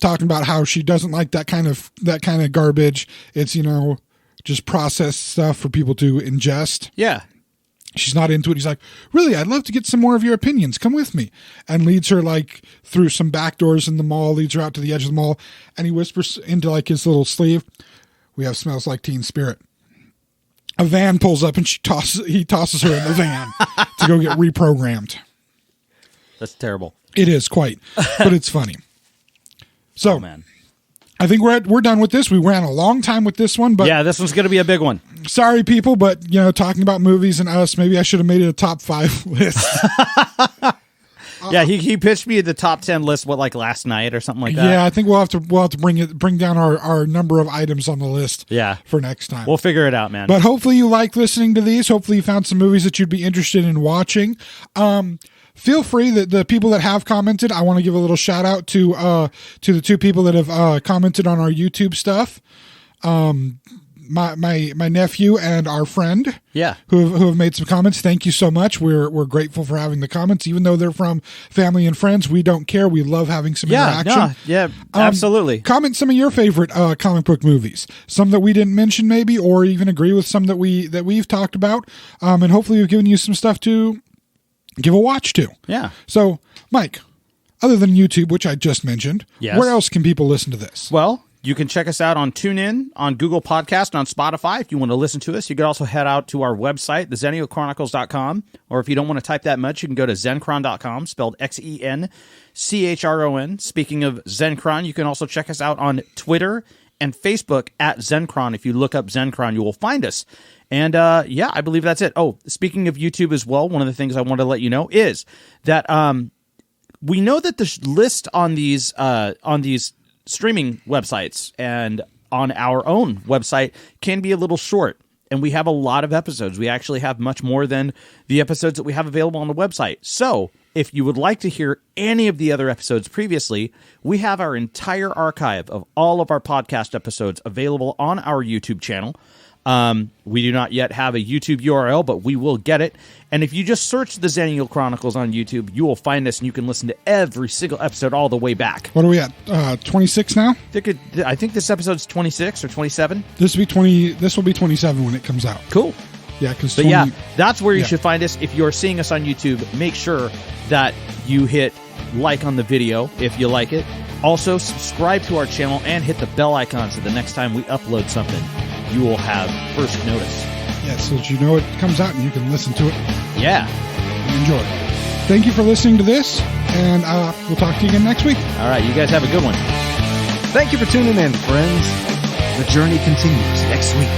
talking about how she doesn't like that kind of garbage. It's, just processed stuff for people to ingest. Yeah. She's not into it. He's like, really, I'd love to get some more of your opinions. Come with me. And leads her like through some back doors in the mall, leads her out to the edge of the mall. And he whispers into like his little sleeve, we have Smells Like Teen Spirit. A van pulls up and he tosses her in the van to go get reprogrammed. That's terrible. It is quite, but it's funny. So, man. I think we're done with this. We ran a long time with this one, but Yeah, this one's going to be a big one. sorry, people. But talking about movies and us, maybe I should have made it a top 5 list. Yeah, he pitched me the top 10 list, last night or something like that? Yeah, I think we'll have to bring down our number of items on the list. Yeah. For next time. We'll figure it out, man. But hopefully you like listening to these. Hopefully you found some movies that you'd be interested in watching. Feel free, the people that have commented, I want to give a little shout out to the 2 people that have commented on our YouTube stuff. My nephew and our friend, Yeah. who have made some comments. Thank you so much. We're grateful for having the comments, even though they're from family and friends. We don't care. We love having some interaction. Yeah, absolutely. Comment some of your favorite comic book movies, some that we didn't mention, maybe, or even agree with some that we've talked about. And hopefully, we've given you some stuff to give a watch to. Yeah. So, Mike, other than YouTube, which I just mentioned, Yes. where else can people listen to this? Well, you can check us out on TuneIn, on Google Podcast, and on Spotify if you want to listen to us. You can also head out to our website, thexennialchronicles.com, or if you don't want to type that much, you can go to zencron.com, spelled XENCHRON. Speaking of Zencron, you can also check us out on Twitter and Facebook at Zencron. If you look up Zencron, you will find us. And I believe that's it. Oh, speaking of YouTube as well, one of the things I want to let you know is that we know that the list on these streaming websites and on our own website can be a little short. And we have a lot of episodes. We actually have much more than the episodes that we have available on the website. So if you would like to hear any of the other episodes previously, we have our entire archive of all of our podcast episodes available on our YouTube channel. We do not yet have a YouTube URL, but we will get it. And if you just search the Xennial Chronicles on YouTube, you will find us and you can listen to every single episode all the way back. What are we at? 26 now? I think this episode's 26 or 27. This will be 27 when it comes out. Cool. Yeah, because that's where you should find us. If you're seeing us on YouTube, make sure that you hit like on the video if you like it. Also, subscribe to our channel and hit the bell icon so the next time we upload something, you will have first notice. Yeah, so that you know it comes out and you can listen to it Yeah. and enjoy. Thank you for listening to this, and we'll talk to you again next week. All right, you guys have a good one. Thank you for tuning in, friends. The journey continues next week.